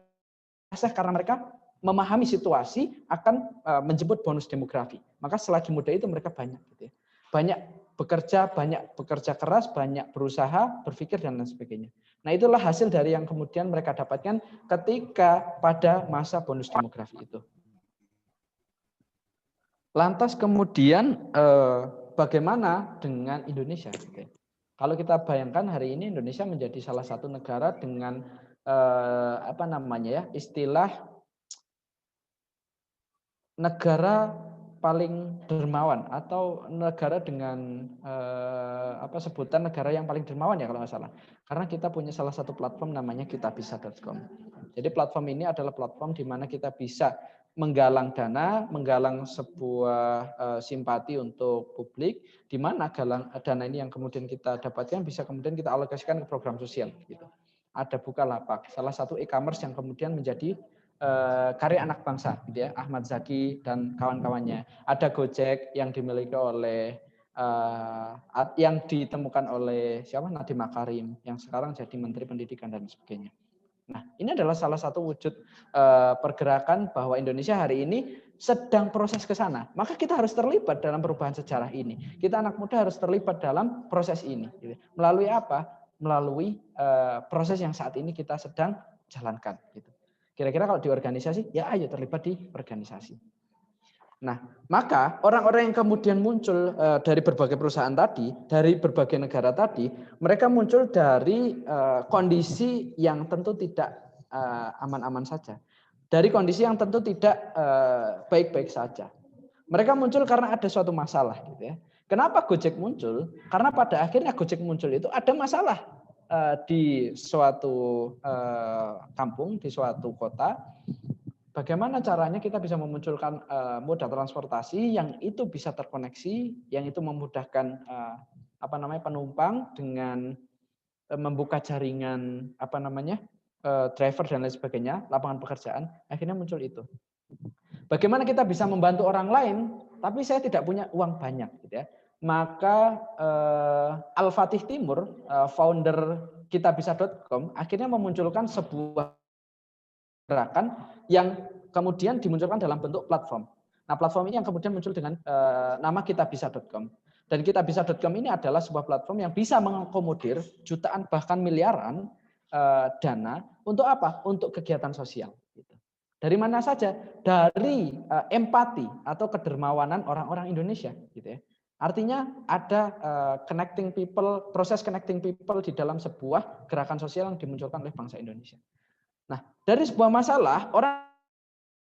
karena mereka memahami situasi akan menjemput bonus demografi. Maka selagi muda itu mereka banyak, gitu ya. Banyak bekerja keras, banyak berusaha, berpikir dan lain sebagainya. Nah itulah hasil dari yang kemudian mereka dapatkan ketika pada masa bonus demografi itu. Lantas kemudian bagaimana dengan Indonesia? Gitu ya. Kalau kita bayangkan hari ini Indonesia menjadi salah satu negara dengan istilah negara paling dermawan atau negara dengan sebutan negara yang paling dermawan ya kalau nggak salah. Karena kita punya salah satu platform namanya kitabisa.com. Jadi platform ini adalah platform di mana kita bisa menggalang dana, menggalang sebuah simpati untuk publik, di mana dana ini yang kemudian kita dapatkan bisa kemudian kita alokasikan ke program sosial. Gitu. Ada Bukalapak, salah satu e-commerce yang kemudian menjadi karya anak bangsa, gitu ya, Ahmad Zaki dan kawan-kawannya. Ada Gojek yang dimiliki oleh yang ditemukan oleh Nadiem Makarim yang sekarang jadi Menteri Pendidikan dan sebagainya. Nah, ini adalah salah satu wujud pergerakan bahwa Indonesia hari ini sedang proses ke sana. Maka kita harus terlibat dalam perubahan sejarah ini. Kita anak muda harus terlibat dalam proses ini. Gitu. Melalui apa? Melalui proses yang saat ini kita sedang jalankan. Gitu. Kira-kira kalau di organisasi, ya ayo terlibat di organisasi. Nah, maka orang-orang yang kemudian muncul dari berbagai perusahaan tadi, dari berbagai negara tadi, mereka muncul dari kondisi yang tentu tidak aman-aman saja. Dari kondisi yang tentu tidak baik-baik saja. Mereka muncul karena ada suatu masalah. Gitu ya. Kenapa Gojek muncul? Karena pada akhirnya Gojek muncul itu ada masalah. di suatu kampung, di suatu kota, bagaimana caranya kita bisa memunculkan moda transportasi yang itu bisa terkoneksi, yang itu memudahkan penumpang dengan membuka jaringan driver dan lain sebagainya, lapangan pekerjaan, akhirnya muncul itu. Bagaimana kita bisa membantu orang lain, tapi saya tidak punya uang banyak, gitu ya. Maka Al-Fatih Timur, founder kitabisa.com, akhirnya memunculkan sebuah gerakan yang kemudian dimunculkan dalam bentuk platform. Nah, platform ini yang kemudian muncul dengan nama kitabisa.com. Dan kitabisa.com ini adalah sebuah platform yang bisa mengakomodir jutaan bahkan miliaran dana untuk apa? Untuk kegiatan sosial. Dari mana saja? Dari empati atau kedermawanan orang-orang Indonesia, gitu ya. Artinya ada connecting people, proses connecting people di dalam sebuah gerakan sosial yang dimunculkan oleh bangsa Indonesia. Nah, dari sebuah masalah orang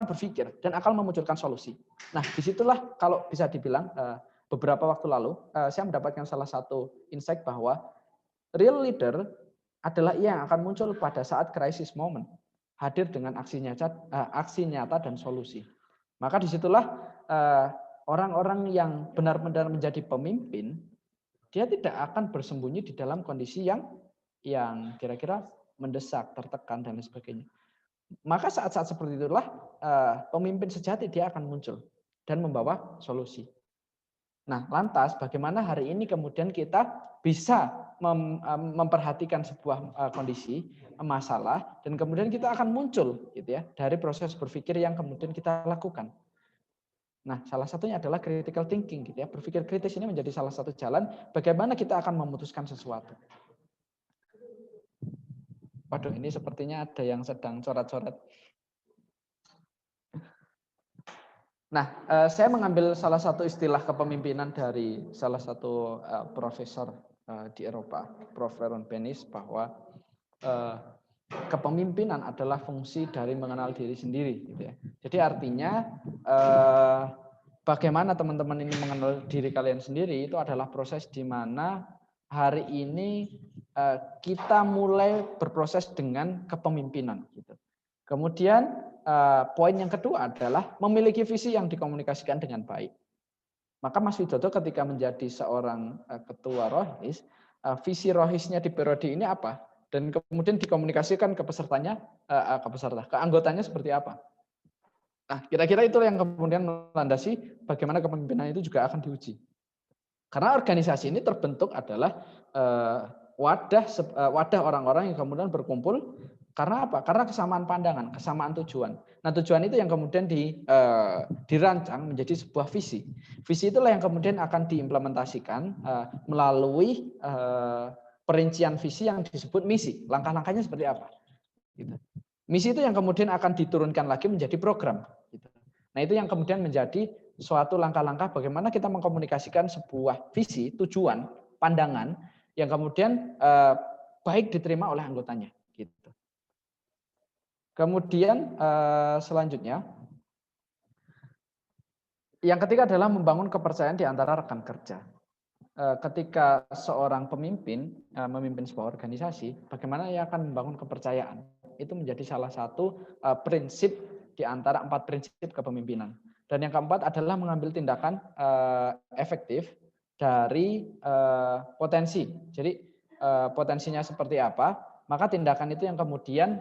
berpikir dan akan memunculkan solusi. Nah, disitulah kalau bisa dibilang beberapa waktu lalu saya mendapatkan salah satu insight bahwa real leader adalah ia yang akan muncul pada saat crisis moment, hadir dengan aksi nyata dan solusi. Maka disitulah orang-orang yang benar-benar menjadi pemimpin, dia tidak akan bersembunyi di dalam kondisi yang kira-kira mendesak, tertekan dan lain sebagainya. Maka saat-saat seperti itulah pemimpin sejati dia akan muncul dan membawa solusi. Nah, lantas bagaimana hari ini kemudian kita bisa memperhatikan sebuah kondisi, masalah, dan kemudian kita akan muncul gitu ya dari proses berpikir yang kemudian kita lakukan. Nah, salah satunya adalah critical thinking gitu ya. Berpikir kritis ini menjadi salah satu jalan bagaimana kita akan memutuskan sesuatu. Waduh, ini sepertinya ada yang sedang coret-coret. Nah, saya mengambil salah satu istilah kepemimpinan dari salah satu profesor di Eropa, Prof. Veron Penis, bahwa kepemimpinan adalah fungsi dari mengenal diri sendiri. Gitu ya. Jadi artinya bagaimana teman-teman ini mengenal diri kalian sendiri itu adalah proses di mana hari ini kita mulai berproses dengan kepemimpinan. Gitu. Kemudian poin yang kedua adalah memiliki visi yang dikomunikasikan dengan baik. Maka Mas Widodo ketika menjadi seorang ketua Rohis, visi Rohisnya di periode ini apa? Dan kemudian dikomunikasikan ke pesertanya, ke anggotanya seperti apa? Nah, kira-kira itu yang kemudian melandasi bagaimana kepemimpinan itu juga akan diuji. Karena organisasi ini terbentuk adalah wadah orang-orang yang kemudian berkumpul. Karena apa? Karena kesamaan pandangan, kesamaan tujuan. Nah, tujuan itu yang kemudian dirancang menjadi sebuah visi. Visi itulah yang kemudian akan diimplementasikan melalui perincian visi yang disebut misi. Langkah-langkahnya seperti apa? Gitu. Misi itu yang kemudian akan diturunkan lagi menjadi program. Gitu. Nah, itu yang kemudian menjadi suatu langkah-langkah bagaimana kita mengkomunikasikan sebuah visi, tujuan, pandangan yang kemudian baik diterima oleh anggotanya. Gitu. Kemudian selanjutnya, yang ketiga adalah membangun kepercayaan di antara rekan kerja. Ketika seorang pemimpin memimpin sebuah organisasi, bagaimana ia akan membangun kepercayaan? Itu menjadi salah satu prinsip di antara 4 prinsip kepemimpinan. Dan yang keempat adalah mengambil tindakan efektif dari potensi. Jadi potensinya seperti apa? Maka tindakan itu yang kemudian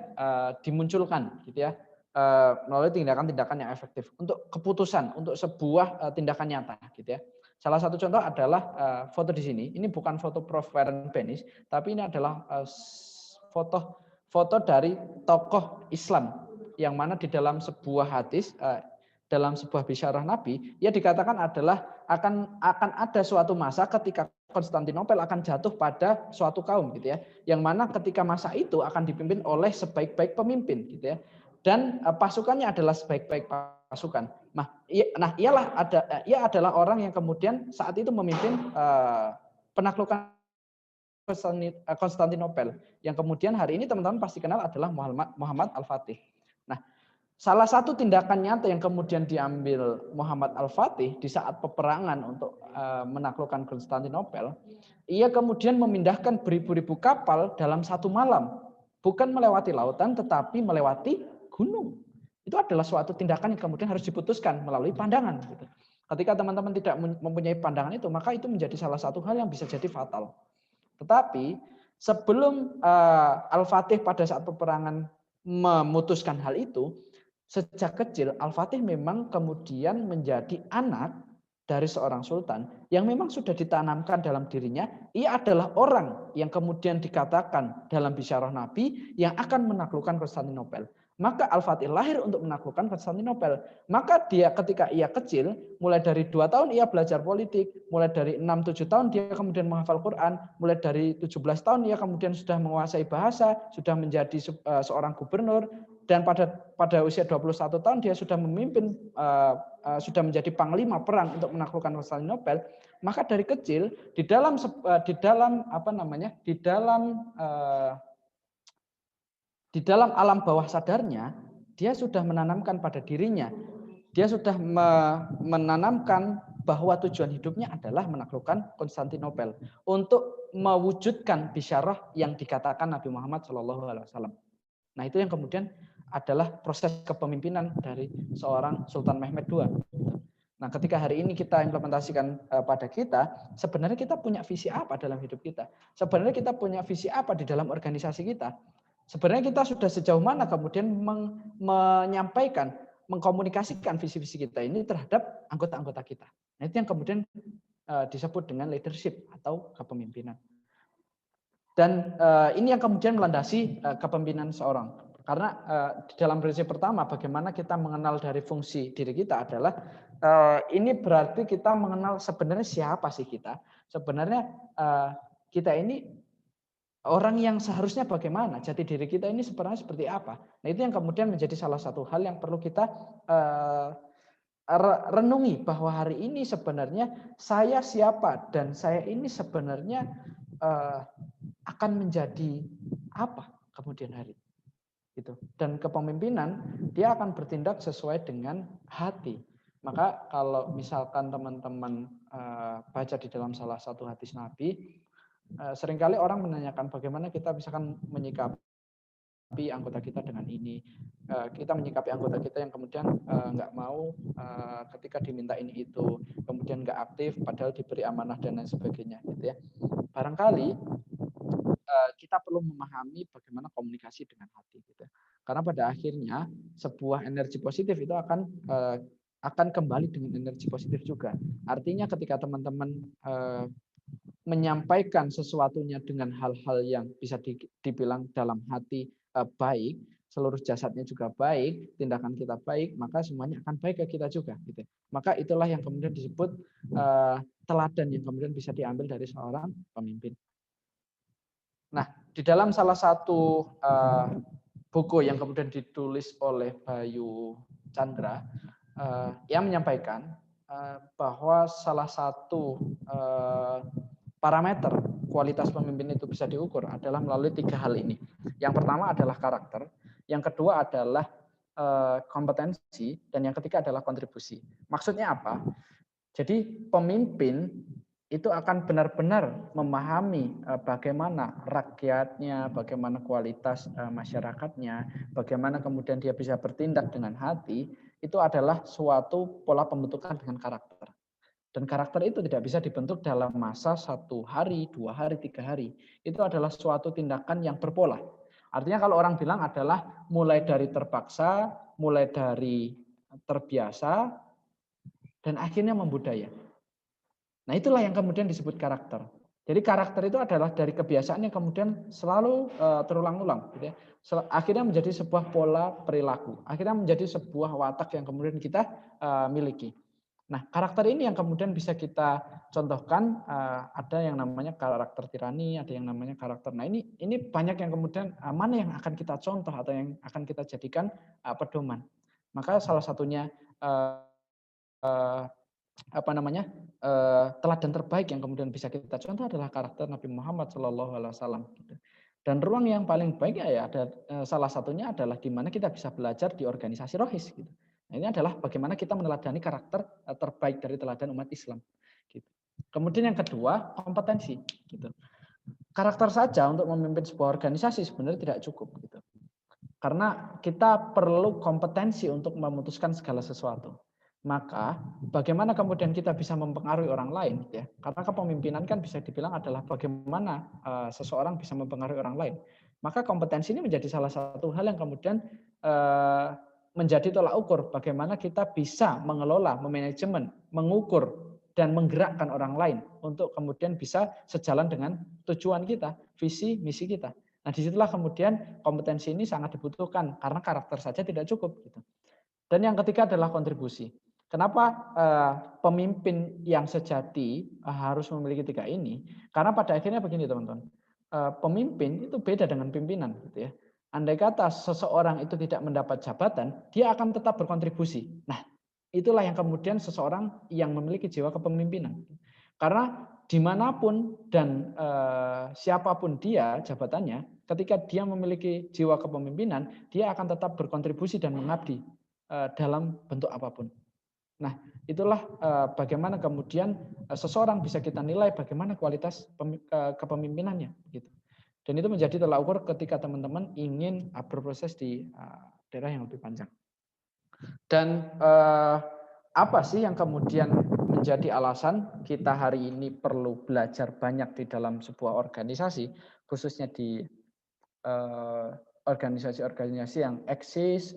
dimunculkan gitu ya melalui tindakan-tindakan yang efektif untuk keputusan, untuk sebuah tindakan nyata gitu ya. Salah satu contoh adalah foto di sini. Ini bukan foto Prof. Veron Penis, tapi ini adalah foto dari tokoh Islam yang mana di dalam sebuah hadis, dalam sebuah bisyarah Nabi, ia dikatakan adalah akan ada suatu masa ketika Konstantinopel akan jatuh pada suatu kaum gitu ya, yang mana ketika masa itu akan dipimpin oleh sebaik-baik pemimpin gitu ya, dan pasukannya adalah sebaik-baik pasukan. Ia adalah orang yang kemudian saat itu memimpin penaklukan Konstantinopel, yang kemudian hari ini teman-teman pasti kenal adalah Muhammad Al-Fatih. Nah, salah satu tindakan nyata yang kemudian diambil Muhammad Al-Fatih di saat peperangan untuk menaklukkan Konstantinopel, ia kemudian memindahkan beribu-ribu kapal dalam satu malam. Bukan melewati lautan, tetapi melewati gunung. Itu adalah suatu tindakan yang kemudian harus diputuskan melalui pandangan. Gitu. Ketika teman-teman tidak mempunyai pandangan itu, maka itu menjadi salah satu hal yang bisa jadi fatal. Tetapi sebelum Al-Fatih pada saat peperangan memutuskan hal itu, sejak kecil Al-Fatih memang kemudian menjadi anak dari seorang sultan yang memang sudah ditanamkan dalam dirinya, ia adalah orang yang kemudian dikatakan dalam bisyarah Nabi yang akan menaklukkan Konstantinopel. Maka Al-Fatih lahir untuk menaklukkan Konstantinopel. Maka dia ketika ia kecil, mulai dari 2 tahun ia belajar politik, mulai dari 6-7 tahun dia kemudian menghafal Quran, mulai dari 17 tahun ia kemudian sudah menguasai bahasa, sudah menjadi seorang gubernur, dan pada usia 21 tahun dia sudah memimpin, sudah menjadi panglima perang untuk menaklukkan Konstantinopel. Maka dari kecil di dalam alam bawah sadarnya dia sudah menanamkan pada dirinya, dia sudah menanamkan bahwa tujuan hidupnya adalah menaklukkan Konstantinopel untuk mewujudkan bisyarah yang dikatakan Nabi Muhammad SAW. Nah, itu yang kemudian adalah proses kepemimpinan dari seorang Sultan Mehmed II. Nah, ketika hari ini kita implementasikan pada kita, sebenarnya kita punya visi apa dalam hidup kita? Sebenarnya kita punya visi apa di dalam organisasi kita? Sebenarnya kita sudah sejauh mana kemudian menyampaikan, mengkomunikasikan visi-visi kita ini terhadap anggota-anggota kita. Nah, itu yang kemudian disebut dengan leadership atau kepemimpinan. Dan ini yang kemudian melandasi kepemimpinan seorang. Karena di dalam prinsip pertama, bagaimana kita mengenal dari fungsi diri kita adalah ini berarti kita mengenal sebenarnya siapa sih kita. Sebenarnya kita ini orang yang seharusnya bagaimana, jati diri kita ini sebenarnya seperti apa. Nah, itu yang kemudian menjadi salah satu hal yang perlu kita renungi, bahwa hari ini sebenarnya saya siapa dan saya ini sebenarnya akan menjadi apa kemudian hari itu. Dan kepemimpinan dia akan bertindak sesuai dengan hati. Maka kalau misalkan teman-teman baca di dalam salah satu hadis Nabi, seringkali orang menanyakan bagaimana kita misalkan menyikapi anggota kita dengan ini, kita menyikapi anggota kita yang kemudian nggak mau ketika diminta ini itu, kemudian nggak aktif padahal diberi amanah dan lain sebagainya, gitu ya. Barangkali kita perlu memahami bagaimana komunikasi dengan hati, gitu. Karena pada akhirnya sebuah energi positif itu akan kembali dengan energi positif juga. Artinya ketika teman-teman menyampaikan sesuatunya dengan hal-hal yang bisa dibilang dalam hati baik, seluruh jasadnya juga baik, tindakan kita baik, maka semuanya akan baik ke kita juga, gitu. Maka itulah yang kemudian disebut teladan yang kemudian bisa diambil dari seorang pemimpin. Nah, di dalam salah satu buku yang kemudian ditulis oleh Bayu Chandra, yang menyampaikan bahwa salah satu parameter kualitas pemimpin itu bisa diukur adalah melalui 3 hal ini. Yang pertama adalah karakter, yang kedua adalah kompetensi, dan yang ketiga adalah kontribusi. Maksudnya apa? Jadi pemimpin itu akan benar-benar memahami bagaimana rakyatnya, bagaimana kualitas masyarakatnya, bagaimana kemudian dia bisa bertindak dengan hati, itu adalah suatu pola pembentukan dengan karakter. Dan karakter itu tidak bisa dibentuk dalam masa 1 hari, 2 hari, 3 hari. Itu adalah suatu tindakan yang berpola. Artinya kalau orang bilang adalah mulai dari terpaksa, mulai dari terbiasa, dan akhirnya membudaya. Nah, itulah yang kemudian disebut karakter. Jadi karakter itu adalah dari kebiasaan yang kemudian selalu terulang-ulang, gitu ya. Akhirnya menjadi sebuah pola perilaku, akhirnya menjadi sebuah watak yang kemudian kita miliki. Nah, karakter ini yang kemudian bisa kita contohkan, ada yang namanya karakter tirani, ada yang namanya karakter. Nah, ini banyak yang kemudian mana yang akan kita contoh atau yang akan kita jadikan pedoman. Maka salah satunya teladan terbaik yang kemudian bisa kita contoh adalah karakter Nabi Muhammad SAW. Dan ruang yang paling baik ya ada salah satunya adalah di mana kita bisa belajar di organisasi rohis gitu. Nah, ini adalah bagaimana kita meneladani karakter terbaik dari teladan umat Islam. Gitu. Kemudian yang kedua, kompetensi. Gitu. Karakter saja untuk memimpin sebuah organisasi sebenarnya tidak cukup. Gitu. Karena kita perlu kompetensi untuk memutuskan segala sesuatu. Maka bagaimana kemudian kita bisa mempengaruhi orang lain? Ya? Karena kepemimpinan kan bisa dibilang adalah bagaimana seseorang bisa mempengaruhi orang lain. Maka kompetensi ini menjadi salah satu hal yang kemudian menjadi tolak ukur bagaimana kita bisa mengelola, memanajemen, mengukur, dan menggerakkan orang lain untuk kemudian bisa sejalan dengan tujuan kita, visi, misi kita. Nah, disitulah kemudian kompetensi ini sangat dibutuhkan karena karakter saja tidak cukup. Gitu. Dan yang ketiga adalah kontribusi. Kenapa pemimpin yang sejati harus memiliki tiga ini? Karena pada akhirnya begini teman-teman, pemimpin itu beda dengan pimpinan. Gitu ya. Andai kata seseorang itu tidak mendapat jabatan, dia akan tetap berkontribusi. Nah, itulah yang kemudian seseorang yang memiliki jiwa kepemimpinan. Karena dimanapun dan siapapun dia jabatannya, ketika dia memiliki jiwa kepemimpinan, dia akan tetap berkontribusi dan mengabdi dalam bentuk apapun. Nah, itulah bagaimana kemudian seseorang bisa kita nilai bagaimana kualitas kepemimpinannya. Gitu. Dan itu menjadi tolak ukur ketika teman-teman ingin berproses di daerah yang lebih panjang. Dan apa sih yang kemudian menjadi alasan kita hari ini perlu belajar banyak di dalam sebuah organisasi, khususnya di organisasi-organisasi yang eksis,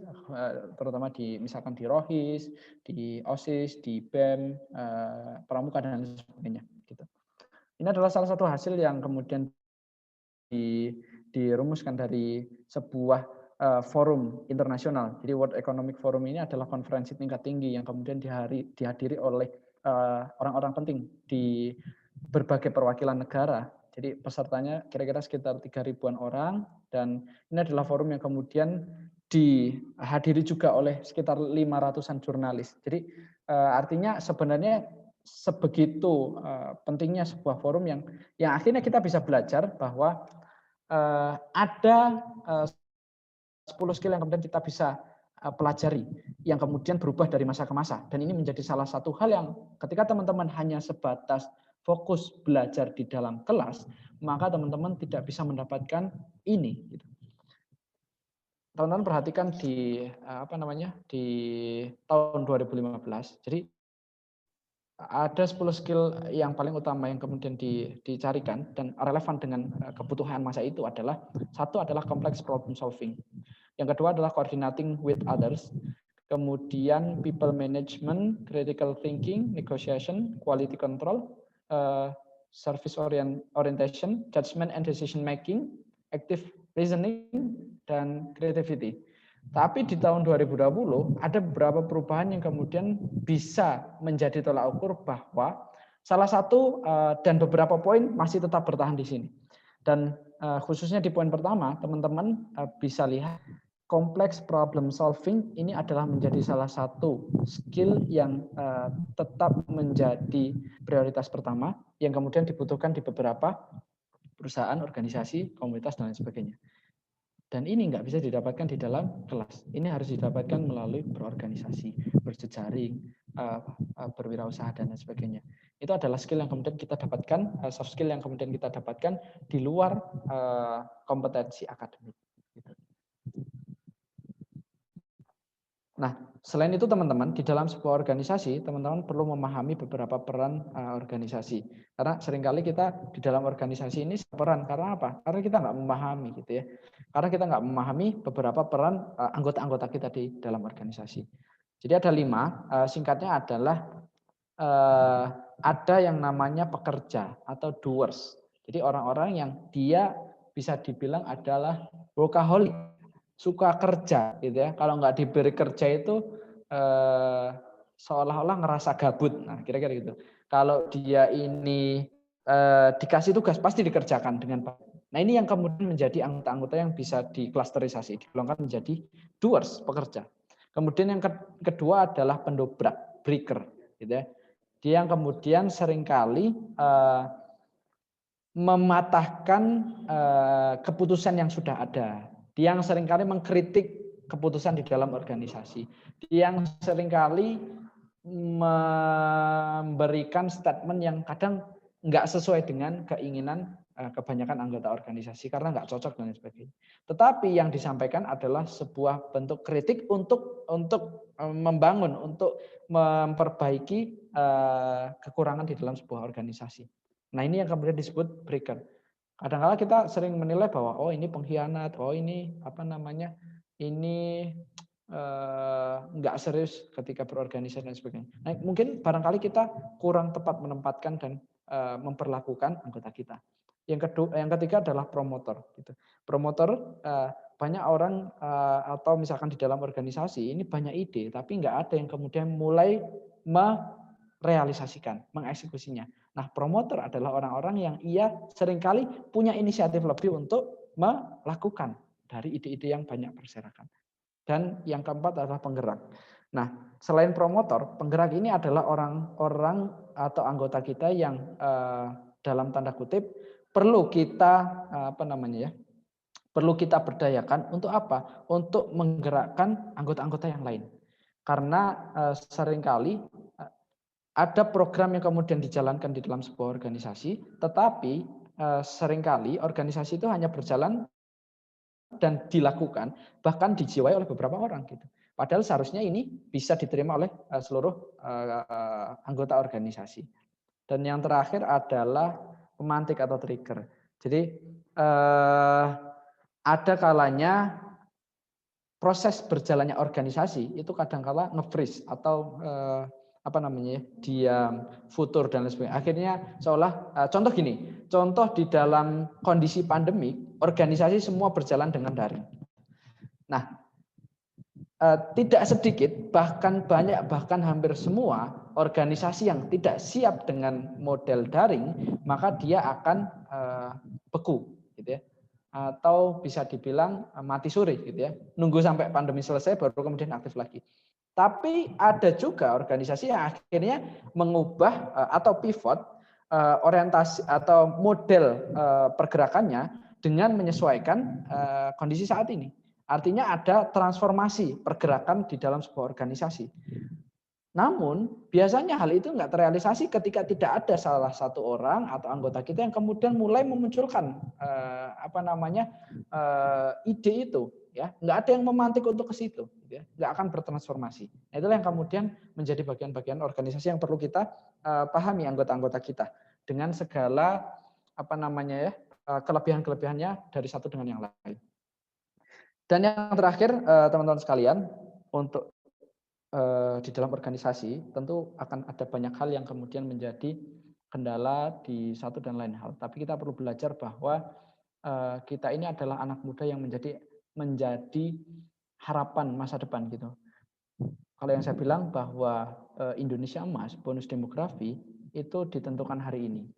terutama di misalkan di Rohis, di OSIS, di BEM, Pramuka dan sebagainya. Gitu. Ini adalah salah satu hasil yang kemudian dirumuskan dari sebuah forum internasional. Jadi World Economic Forum ini adalah konferensi tingkat tinggi yang kemudian dihadiri oleh orang-orang penting di berbagai perwakilan negara. Jadi pesertanya kira-kira sekitar 3.000-an orang dan ini adalah forum yang kemudian dihadiri juga oleh sekitar 500-an jurnalis. Jadi artinya sebenarnya sebegitu pentingnya sebuah forum yang akhirnya kita bisa belajar bahwa ada 10 skill yang kemudian kita bisa pelajari yang kemudian berubah dari masa ke masa. Dan ini menjadi salah satu hal yang ketika teman-teman hanya sebatas fokus belajar di dalam kelas, maka teman-teman tidak bisa mendapatkan ini. Teman-teman perhatikan di di tahun 2015. Jadi ada 10 skill yang paling utama yang kemudian dicarikan dan relevan dengan kebutuhan masa itu adalah satu adalah complex problem solving. Yang kedua adalah coordinating with others. Kemudian people management, critical thinking, negotiation, quality control, service orientation, judgment and decision making, active reasoning, dan creativity. Tapi di tahun 2020 ada beberapa perubahan yang kemudian bisa menjadi tolak ukur bahwa salah satu dan beberapa poin masih tetap bertahan di sini. Dan khususnya di poin pertama, teman-teman bisa lihat complex problem solving ini adalah menjadi salah satu skill yang tetap menjadi prioritas pertama yang kemudian dibutuhkan di beberapa perusahaan, organisasi, komunitas, dan lain sebagainya. Dan ini nggak bisa didapatkan di dalam kelas. Ini harus didapatkan melalui berorganisasi, berjejaring, berwirausaha, dan lain sebagainya. Itu adalah skill yang kemudian kita dapatkan, soft skill yang kemudian kita dapatkan di luar kompetensi akademik. Nah, selain itu teman-teman, di dalam sebuah organisasi, teman-teman perlu memahami beberapa peran organisasi. Karena seringkali kita di dalam organisasi ini peran, karena apa? Karena kita nggak memahami gitu ya. Karena kita nggak memahami beberapa peran anggota-anggota kita di dalam organisasi. Jadi ada 5, singkatnya adalah ada yang namanya pekerja atau doers. Jadi orang-orang yang dia bisa dibilang adalah workaholic, suka kerja gitu ya. Kalau nggak diberi kerja itu seolah-olah ngerasa gabut. Nah, kira-kira gitu. Kalau dia ini dikasih tugas pasti dikerjakan dengan baik. Nah, ini yang kemudian menjadi anggota-anggota yang bisa diklasterisasi, digolongkan menjadi doers, pekerja. Kemudian yang kedua adalah pendobrak, breaker gitu ya. Dia yang kemudian seringkali mematahkan keputusan yang sudah ada, yang seringkali mengkritik keputusan di dalam organisasi, yang seringkali memberikan statement yang kadang nggak sesuai dengan keinginan kebanyakan anggota organisasi karena nggak cocok dan sebagainya. Tetapi yang disampaikan adalah sebuah bentuk kritik untuk membangun, untuk memperbaiki kekurangan di dalam sebuah organisasi. Nah, ini yang kemudian disebut breaker. Kadang-kala kita sering menilai bahwa oh ini pengkhianat, oh ini ini nggak serius ketika berorganisasi dan sebagainya. Nah, mungkin barangkali kita kurang tepat menempatkan dan memperlakukan anggota kita. Yang ketiga adalah promotor. Gitu. Promotor banyak orang atau misalkan di dalam organisasi ini banyak ide, tapi nggak ada yang kemudian mulai merealisasikan, mengeksekusinya. Nah, promotor adalah orang-orang yang ia seringkali punya inisiatif lebih untuk melakukan dari ide-ide yang banyak berserakan. Dan yang keempat adalah penggerak. Nah, selain promotor, penggerak ini adalah orang-orang atau anggota kita yang dalam tanda kutip perlu kita perlu kita berdayakan untuk apa? Untuk menggerakkan anggota-anggota yang lain. Karena seringkali ada program yang kemudian dijalankan di dalam sebuah organisasi, tetapi seringkali organisasi itu hanya berjalan dan dilakukan, bahkan dijiwai oleh beberapa orang gitu. Padahal seharusnya ini bisa diterima oleh seluruh anggota organisasi. Dan yang terakhir adalah pemantik atau trigger. Jadi ada kalanya proses berjalannya organisasi itu kadang-kala nge-freeze atau diam, futur dan lain sebagainya. Akhirnya seolah contoh gini, contoh di dalam kondisi pandemi, organisasi semua berjalan dengan daring. Nah, tidak sedikit, bahkan banyak, bahkan hampir semua organisasi yang tidak siap dengan model daring, maka dia akan beku, gitu ya, atau bisa dibilang mati suri, gitu ya. Nunggu sampai pandemi selesai baru kemudian aktif lagi. Tapi ada juga organisasi yang akhirnya mengubah atau pivot orientasi atau model pergerakannya dengan menyesuaikan kondisi saat ini. Artinya ada transformasi pergerakan di dalam sebuah organisasi. Namun biasanya hal itu nggak terrealisasi ketika tidak ada salah satu orang atau anggota kita yang kemudian mulai memunculkan ide itu. Ya, nggak ada yang memantik untuk ke situ, ya, nggak akan bertransformasi. Nah, itulah yang kemudian menjadi bagian-bagian organisasi yang perlu kita pahami anggota-anggota kita dengan segala kelebihan-kelebihannya dari satu dengan yang lain. Dan yang terakhir, teman-teman sekalian, untuk di dalam organisasi tentu akan ada banyak hal yang kemudian menjadi kendala di satu dan lain hal. Tapi kita perlu belajar bahwa kita ini adalah anak muda yang menjadi harapan masa depan gitu. Kalau yang saya bilang bahwa Indonesia emas, bonus demografi itu ditentukan hari ini.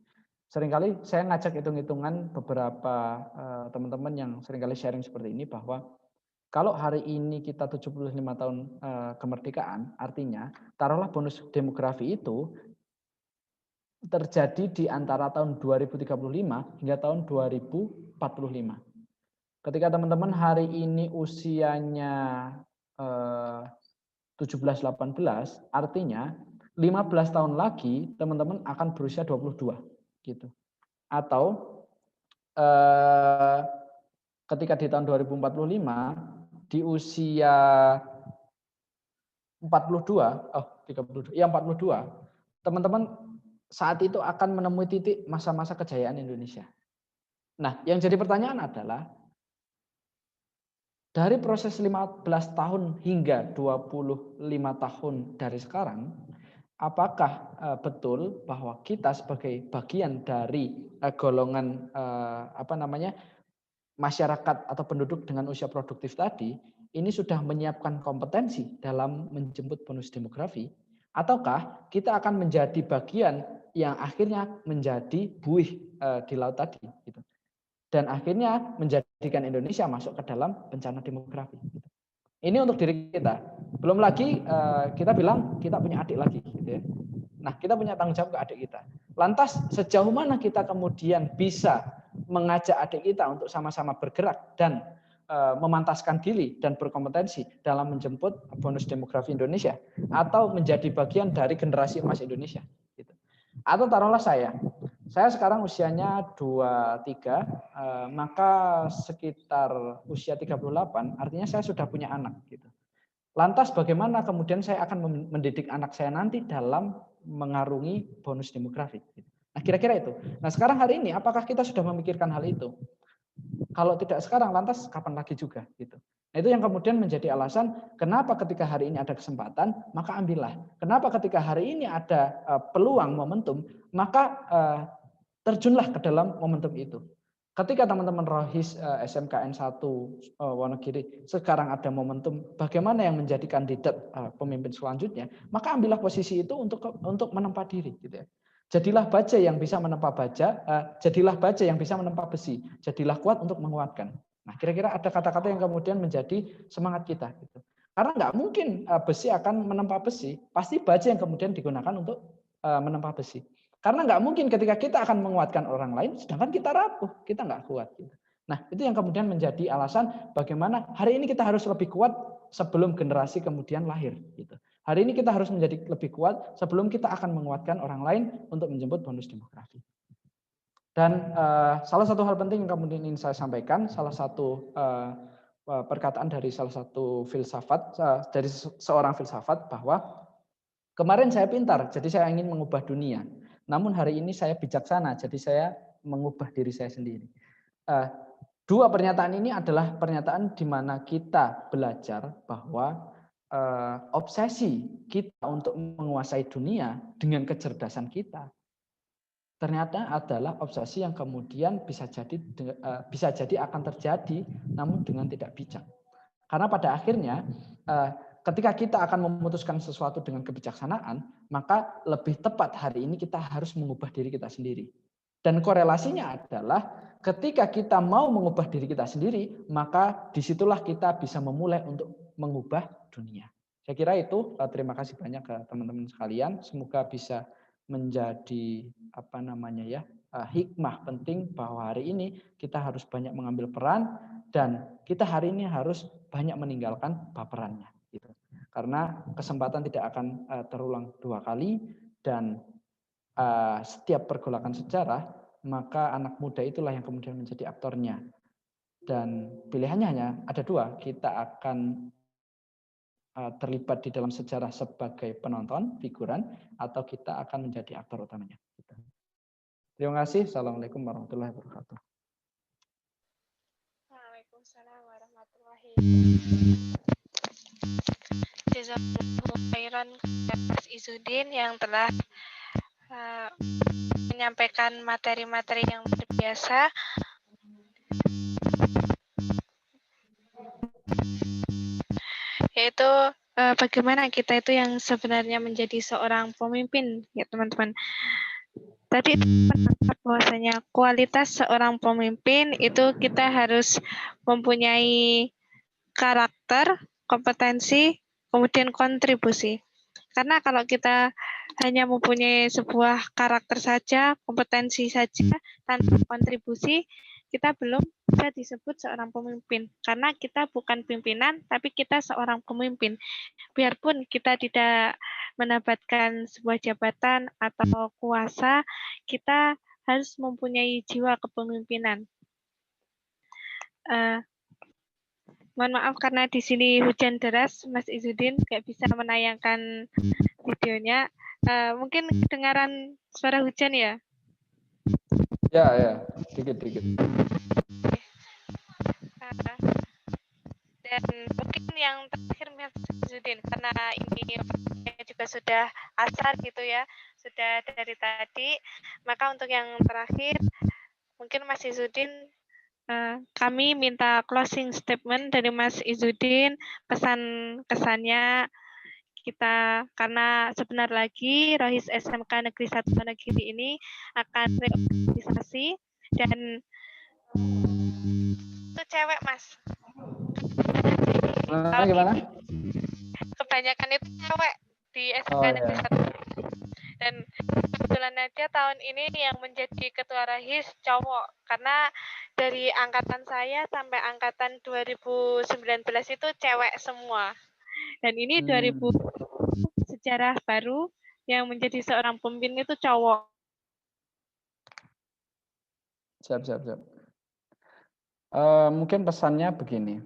Seringkali saya ngajak hitung-hitungan beberapa teman-teman yang seringkali sharing seperti ini bahwa kalau hari ini kita 75 tahun kemerdekaan, artinya taruhlah bonus demografi itu terjadi di antara tahun 2035 hingga tahun 2045. Ketika teman-teman hari ini usianya 17-18, artinya 15 tahun lagi teman-teman akan berusia 22 gitu. Atau ketika di tahun 2045 di usia 42, teman-teman saat itu akan menemui titik masa-masa kejayaan Indonesia. Nah, yang jadi pertanyaan adalah dari proses 15 tahun hingga 25 tahun dari sekarang, apakah betul bahwa kita sebagai bagian dari golongan masyarakat atau penduduk dengan usia produktif tadi, ini sudah menyiapkan kompetensi dalam menjemput bonus demografi, ataukah kita akan menjadi bagian yang akhirnya menjadi buih di laut tadi, gitu. Dan akhirnya menjadikan Indonesia masuk ke dalam bencana demografi. Ini untuk diri kita. Belum lagi kita bilang kita punya adik lagi, gitu ya. Nah, kita punya tanggung jawab ke adik kita. Lantas sejauh mana kita kemudian bisa mengajak adik kita untuk sama-sama bergerak dan memantaskan diri dan berkompetensi dalam menjemput bonus demografi Indonesia atau menjadi bagian dari generasi emas Indonesia. Gitu. Atau taruhlah saya sekarang usianya 23, maka sekitar usia 38, artinya saya sudah punya anak. Gitu. Lantas bagaimana kemudian saya akan mendidik anak saya nanti dalam mengarungi bonus demografi? Nah kira-kira itu. Nah sekarang hari ini apakah kita sudah memikirkan hal itu? Kalau tidak sekarang, lantas kapan lagi juga? Gitu. Nah, itu yang kemudian menjadi alasan kenapa ketika hari ini ada kesempatan, maka ambillah. Kenapa ketika hari ini ada peluang, momentum, maka terjunlah ke dalam momentum itu. Ketika teman-teman Rohis SMKN 1 Wonogiri sekarang ada momentum bagaimana yang menjadi kandidat pemimpin selanjutnya, maka ambillah posisi itu untuk menempa diri. Gitu ya. Jadilah baja yang bisa menempa baja, jadilah baja yang bisa menempa besi, jadilah kuat untuk menguatkan. Nah, kira-kira ada kata-kata yang kemudian menjadi semangat kita. Gitu. Karena nggak mungkin besi akan menempa besi, pasti baja yang kemudian digunakan untuk menempa besi. Karena nggak mungkin ketika kita akan menguatkan orang lain, sedangkan kita rapuh, kita nggak kuat. Gitu. Nah, itu yang kemudian menjadi alasan bagaimana hari ini kita harus lebih kuat sebelum generasi kemudian lahir. Gitu. Hari ini kita harus menjadi lebih kuat sebelum kita akan menguatkan orang lain untuk menjemput bonus demografi. Dan salah satu hal penting yang kemudian ingin saya sampaikan, salah satu perkataan dari salah satu filsafat, dari seorang filsafat bahwa kemarin saya pintar, jadi saya ingin mengubah dunia. Namun hari ini saya bijaksana, jadi saya mengubah diri saya sendiri. Dua pernyataan ini adalah pernyataan di mana kita belajar bahwa obsesi kita untuk menguasai dunia dengan kecerdasan kita ternyata adalah obsesi yang kemudian bisa jadi akan terjadi namun dengan tidak bijak. Karena pada akhirnya ketika kita akan memutuskan sesuatu dengan kebijaksanaan, maka lebih tepat hari ini kita harus mengubah diri kita sendiri. Dan korelasinya adalah ketika kita mau mengubah diri kita sendiri, maka disitulah kita bisa memulai untuk mengubah dunia. Saya kira itu. Terima kasih banyak ke teman-teman sekalian. Semoga bisa menjadi hikmah penting bahwa hari ini kita harus banyak mengambil peran dan kita hari ini harus banyak meninggalkan baperannya. Gitu. Karena kesempatan tidak akan terulang dua kali dan setiap pergolakan sejarah maka anak muda itulah yang kemudian menjadi aktornya. Dan pilihannya hanya ada dua, kita akan terlibat di dalam sejarah sebagai penonton, figuran, atau kita akan menjadi aktor utamanya. Terima kasih. Assalamualaikum warahmatullahi wabarakatuh. Waalaikumsalam warahmatullahi wabarakatuh. Jazakumullah khairan Mas Izudin yang telah menyampaikan materi-materi yang luar biasa. Yaitu bagaimana kita itu yang sebenarnya menjadi seorang pemimpin, ya teman-teman. Tadi menangkap bahwasanya kualitas seorang pemimpin itu kita harus mempunyai karakter, kompetensi, kemudian kontribusi. Karena kalau kita hanya mempunyai sebuah karakter saja, kompetensi saja, tanpa kontribusi, kita belum bisa disebut seorang pemimpin. Karena kita bukan pimpinan, tapi kita seorang pemimpin. Biarpun kita tidak mendapatkan sebuah jabatan atau kuasa, kita harus mempunyai jiwa kepemimpinan. Mohon maaf karena di sini hujan deras, Mas Izudin nggak bisa menayangkan videonya. Mungkin kedengaran suara hujan ya? Ya, dikit. Dan mungkin yang terakhir Mas Izudin, karena ini juga sudah asar gitu ya, sudah dari tadi, maka untuk yang terakhir, mungkin Mas Izudin, kami minta closing statement dari Mas Izudin, kesan-kesannya kita, karena sebentar lagi Rohis SMK Negeri 1 Wonogiri ini akan reorganisasi dan itu cewek Mas. Gimana? Kebanyakan itu cewek di SMK Negeri 1 dan kebetulan aja tahun ini yang menjadi ketua Rohis cowok, karena dari angkatan saya sampai angkatan 2019 itu cewek semua. Dan ini 2000 sejarah baru yang menjadi seorang pemimpin itu cowok. Siap. Mungkin pesannya begini.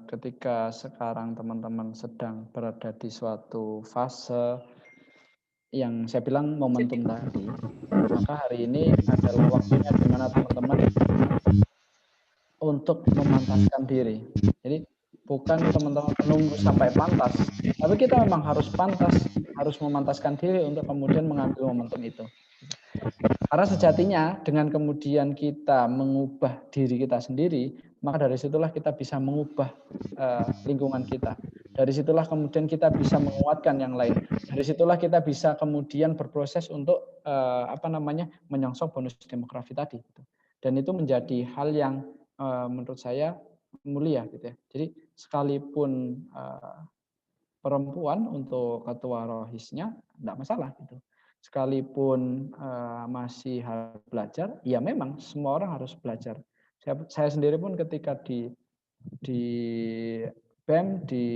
Ketika sekarang teman-teman sedang berada di suatu fase yang saya bilang momentum tadi, maka hari ini adalah waktunya di mana teman-teman untuk memantaskan diri. Jadi bukan teman-teman menunggu sampai pantas, tapi kita memang harus pantas, harus memantaskan diri untuk kemudian mengambil momentum itu. Karena sejatinya dengan kemudian kita mengubah diri kita sendiri, maka dari situlah kita bisa mengubah lingkungan kita. Dari situlah kemudian kita bisa menguatkan yang lain. Dari situlah kita bisa kemudian berproses untuk menyongsong bonus demografi tadi. Dan itu menjadi hal yang menurut saya mulia gitu ya. Jadi sekalipun perempuan untuk ketua rohisnya enggak masalah gitu. Sekalipun masih harus belajar, ya memang semua orang harus belajar. Saya sendiri pun ketika di BEM, di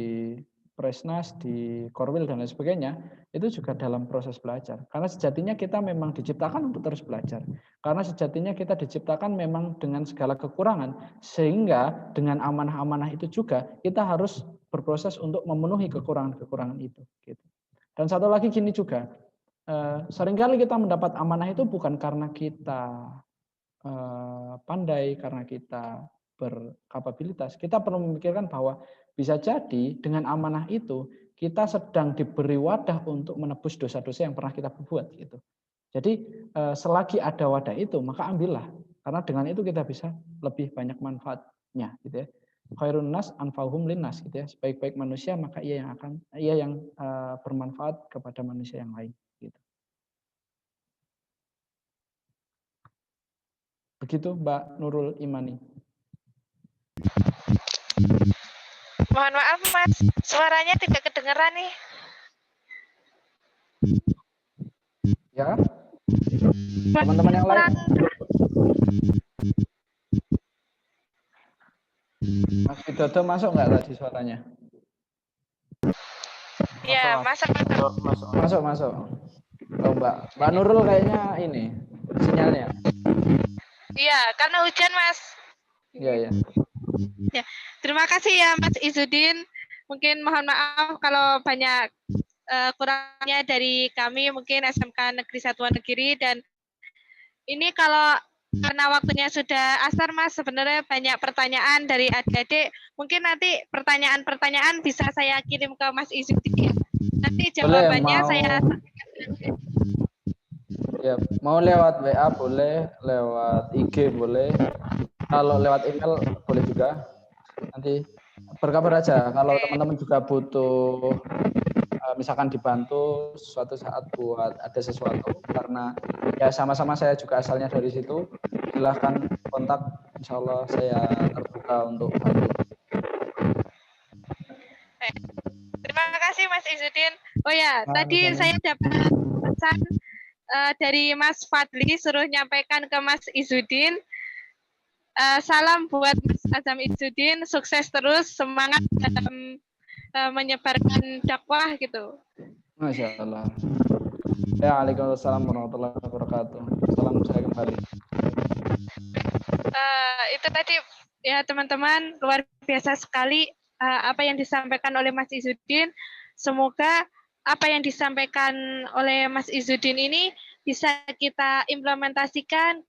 Presnas, di Korwil dan lain sebagainya, itu juga dalam proses belajar. Karena sejatinya kita memang diciptakan untuk terus belajar. Karena sejatinya kita diciptakan memang dengan segala kekurangan, sehingga dengan amanah-amanah itu juga kita harus berproses untuk memenuhi kekurangan-kekurangan itu. Gitu. Dan satu lagi gini juga, seringkali kita mendapat amanah itu bukan karena kita pandai, karena kita berkapabilitas. Kita perlu memikirkan bahwa bisa jadi dengan amanah itu kita sedang diberi wadah untuk menebus dosa-dosa yang pernah kita perbuat gitu. Jadi selagi ada wadah itu maka ambillah, karena dengan itu kita bisa lebih banyak manfaatnya gitu ya. Khairun nas anfa'uhum linnas gitu ya. Sebaik-baik manusia maka ia yang bermanfaat kepada manusia yang lain gitu. Begitu Mbak Nurul Imani. Mohon maaf Mas, suaranya tidak kedengeran nih. Ya, teman-teman yang lain. Mas Widodo masuk nggak tadi suaranya? Iya, masuk. Oh, Mbak Nurul kayaknya ini sinyalnya. Iya, karena hujan Mas. Iya. Ya, terima kasih ya Mas Izudin. Mungkin mohon maaf kalau banyak kurangnya dari kami, mungkin SMK Negeri Satuan Negeri. Dan ini kalau karena waktunya sudah asar Mas, sebenarnya banyak pertanyaan dari adik-adik. Mungkin nanti pertanyaan-pertanyaan bisa saya kirim ke Mas Izudin. Nanti jawabannya saya ya, mau lewat WA boleh, lewat IG boleh. Kalau lewat email boleh juga. Nanti berkabar aja kalau teman-teman juga butuh misalkan dibantu suatu saat buat ada sesuatu, karena ya sama-sama saya juga asalnya dari situ, silahkan kontak, insya Allah saya terbuka untuk bantu. Terima kasih Mas Izudin. Oh ya, tadi saya dapat pesan dari Mas Fadli suruh nyampaikan ke Mas Izudin. Salam buat Mas Azam Izudin, sukses terus, semangat dalam menyebarkan dakwah gitu. Masya Allah. Ya, Waalaikumsalam warahmatullahi wabarakatuh. Salam saya kembali. Itu tadi ya teman-teman, luar biasa sekali apa yang disampaikan oleh Mas Izudin. Semoga apa yang disampaikan oleh Mas Izudin ini bisa kita implementasikan,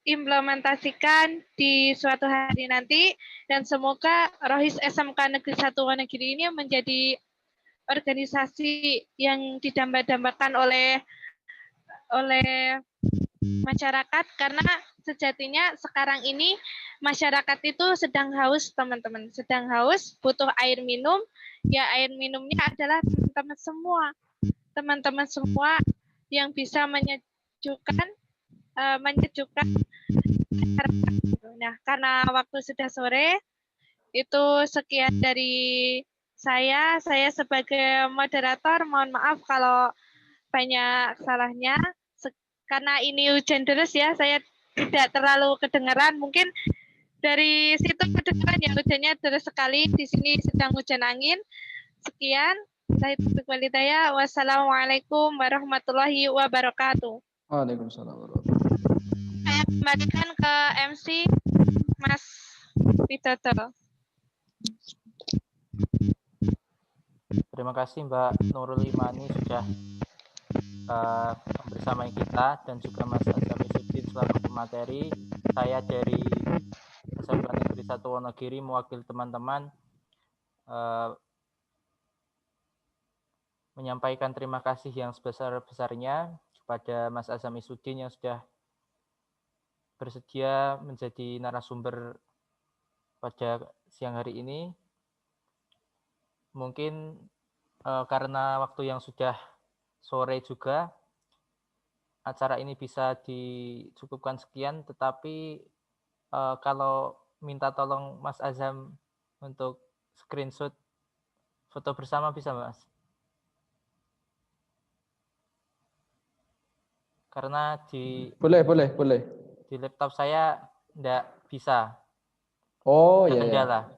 implementasikan di suatu hari nanti, dan semoga Rohis SMK Negeri Satuan Negeri ini menjadi organisasi yang didambakan oleh masyarakat, karena sejatinya sekarang ini masyarakat itu sedang haus teman-teman, sedang haus, butuh air minum. Ya air minumnya adalah teman-teman semua yang bisa menyejukkan. Nah, karena waktu sudah sore, itu sekian dari saya sebagai moderator, mohon maaf kalau banyak salahnya. Karena ini hujan deras ya, saya tidak terlalu kedengaran. Mungkin dari situ kedengaran ya hujannya deras sekali. Di sini sedang hujan angin. Sekian. Wassalamualaikum warahmatullahi wabarakatuh. Waalaikumsalam warahmatullahi wabarakatuh. Saya kembalikan ke MC Mas Widodo. Terima kasih Mbak Nurul Imani sudah bersama kita, dan juga Mas Azam Isudin selaku pemateri. Saya dari SMK Negeri 1 Wonogiri mewakili teman-teman menyampaikan terima kasih yang sebesar-besarnya kepada Mas Azam Isudin yang sudah bersedia menjadi narasumber pada siang hari ini. Mungkin karena waktu yang sudah sore juga, acara ini bisa dicukupkan sekian, tetapi kalau minta tolong Mas Azam untuk screenshot foto bersama bisa, Mas? Karena boleh. Di laptop saya enggak bisa. Oh ada iya. kendala.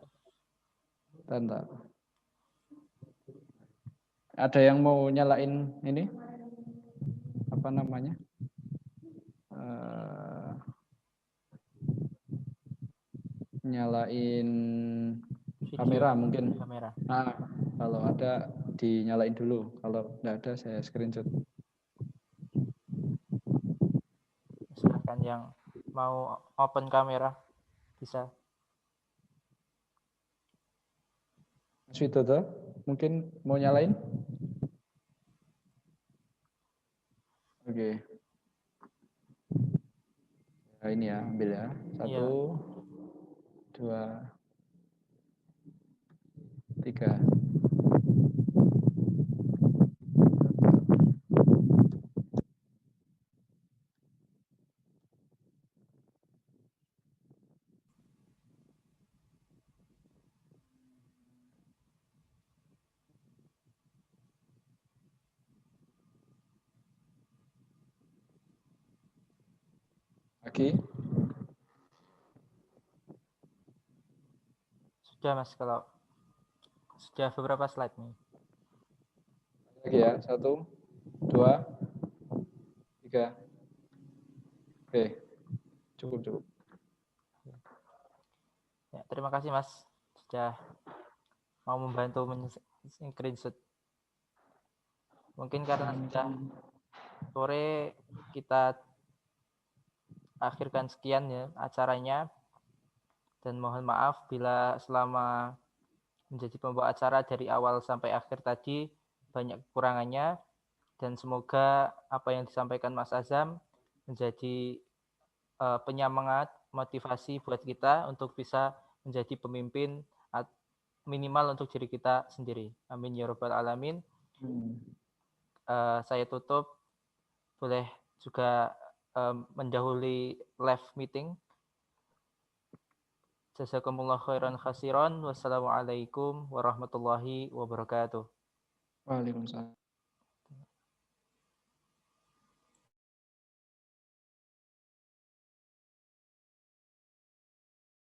Bentar. Ada yang mau nyalain ini? Apa namanya? Nyalain video, kamera mungkin. Kamera. Nah, kalau ada dinyalain dulu. Kalau enggak ada saya screenshot. Silakan yang mau open kamera bisa. Mas Widodo, mungkin mau nyalain? Oke. Nah, ini ya, ambil ya. 1, 2, 3. Lagi? Sudah, Mas, kalau sudah beberapa slide nih. Lagi ya, 1, 2, 3. Oke, cukup. Ya, terima kasih Mas sudah mau membantu men-screenshot. Mungkin karena sudah sore, kita akhirkan sekian ya acaranya, dan mohon maaf bila selama menjadi pembawa acara dari awal sampai akhir tadi banyak kekurangannya, dan semoga apa yang disampaikan Mas Azam menjadi penyemangat, motivasi buat kita untuk bisa menjadi pemimpin minimal untuk diri kita sendiri. Amin ya rabbal alamin. Saya tutup, boleh juga mendahului live meeting. Jazakumullah khairan khasiran. Wassalamualaikum warahmatullahi wabarakatuh. Waalaikumsalam.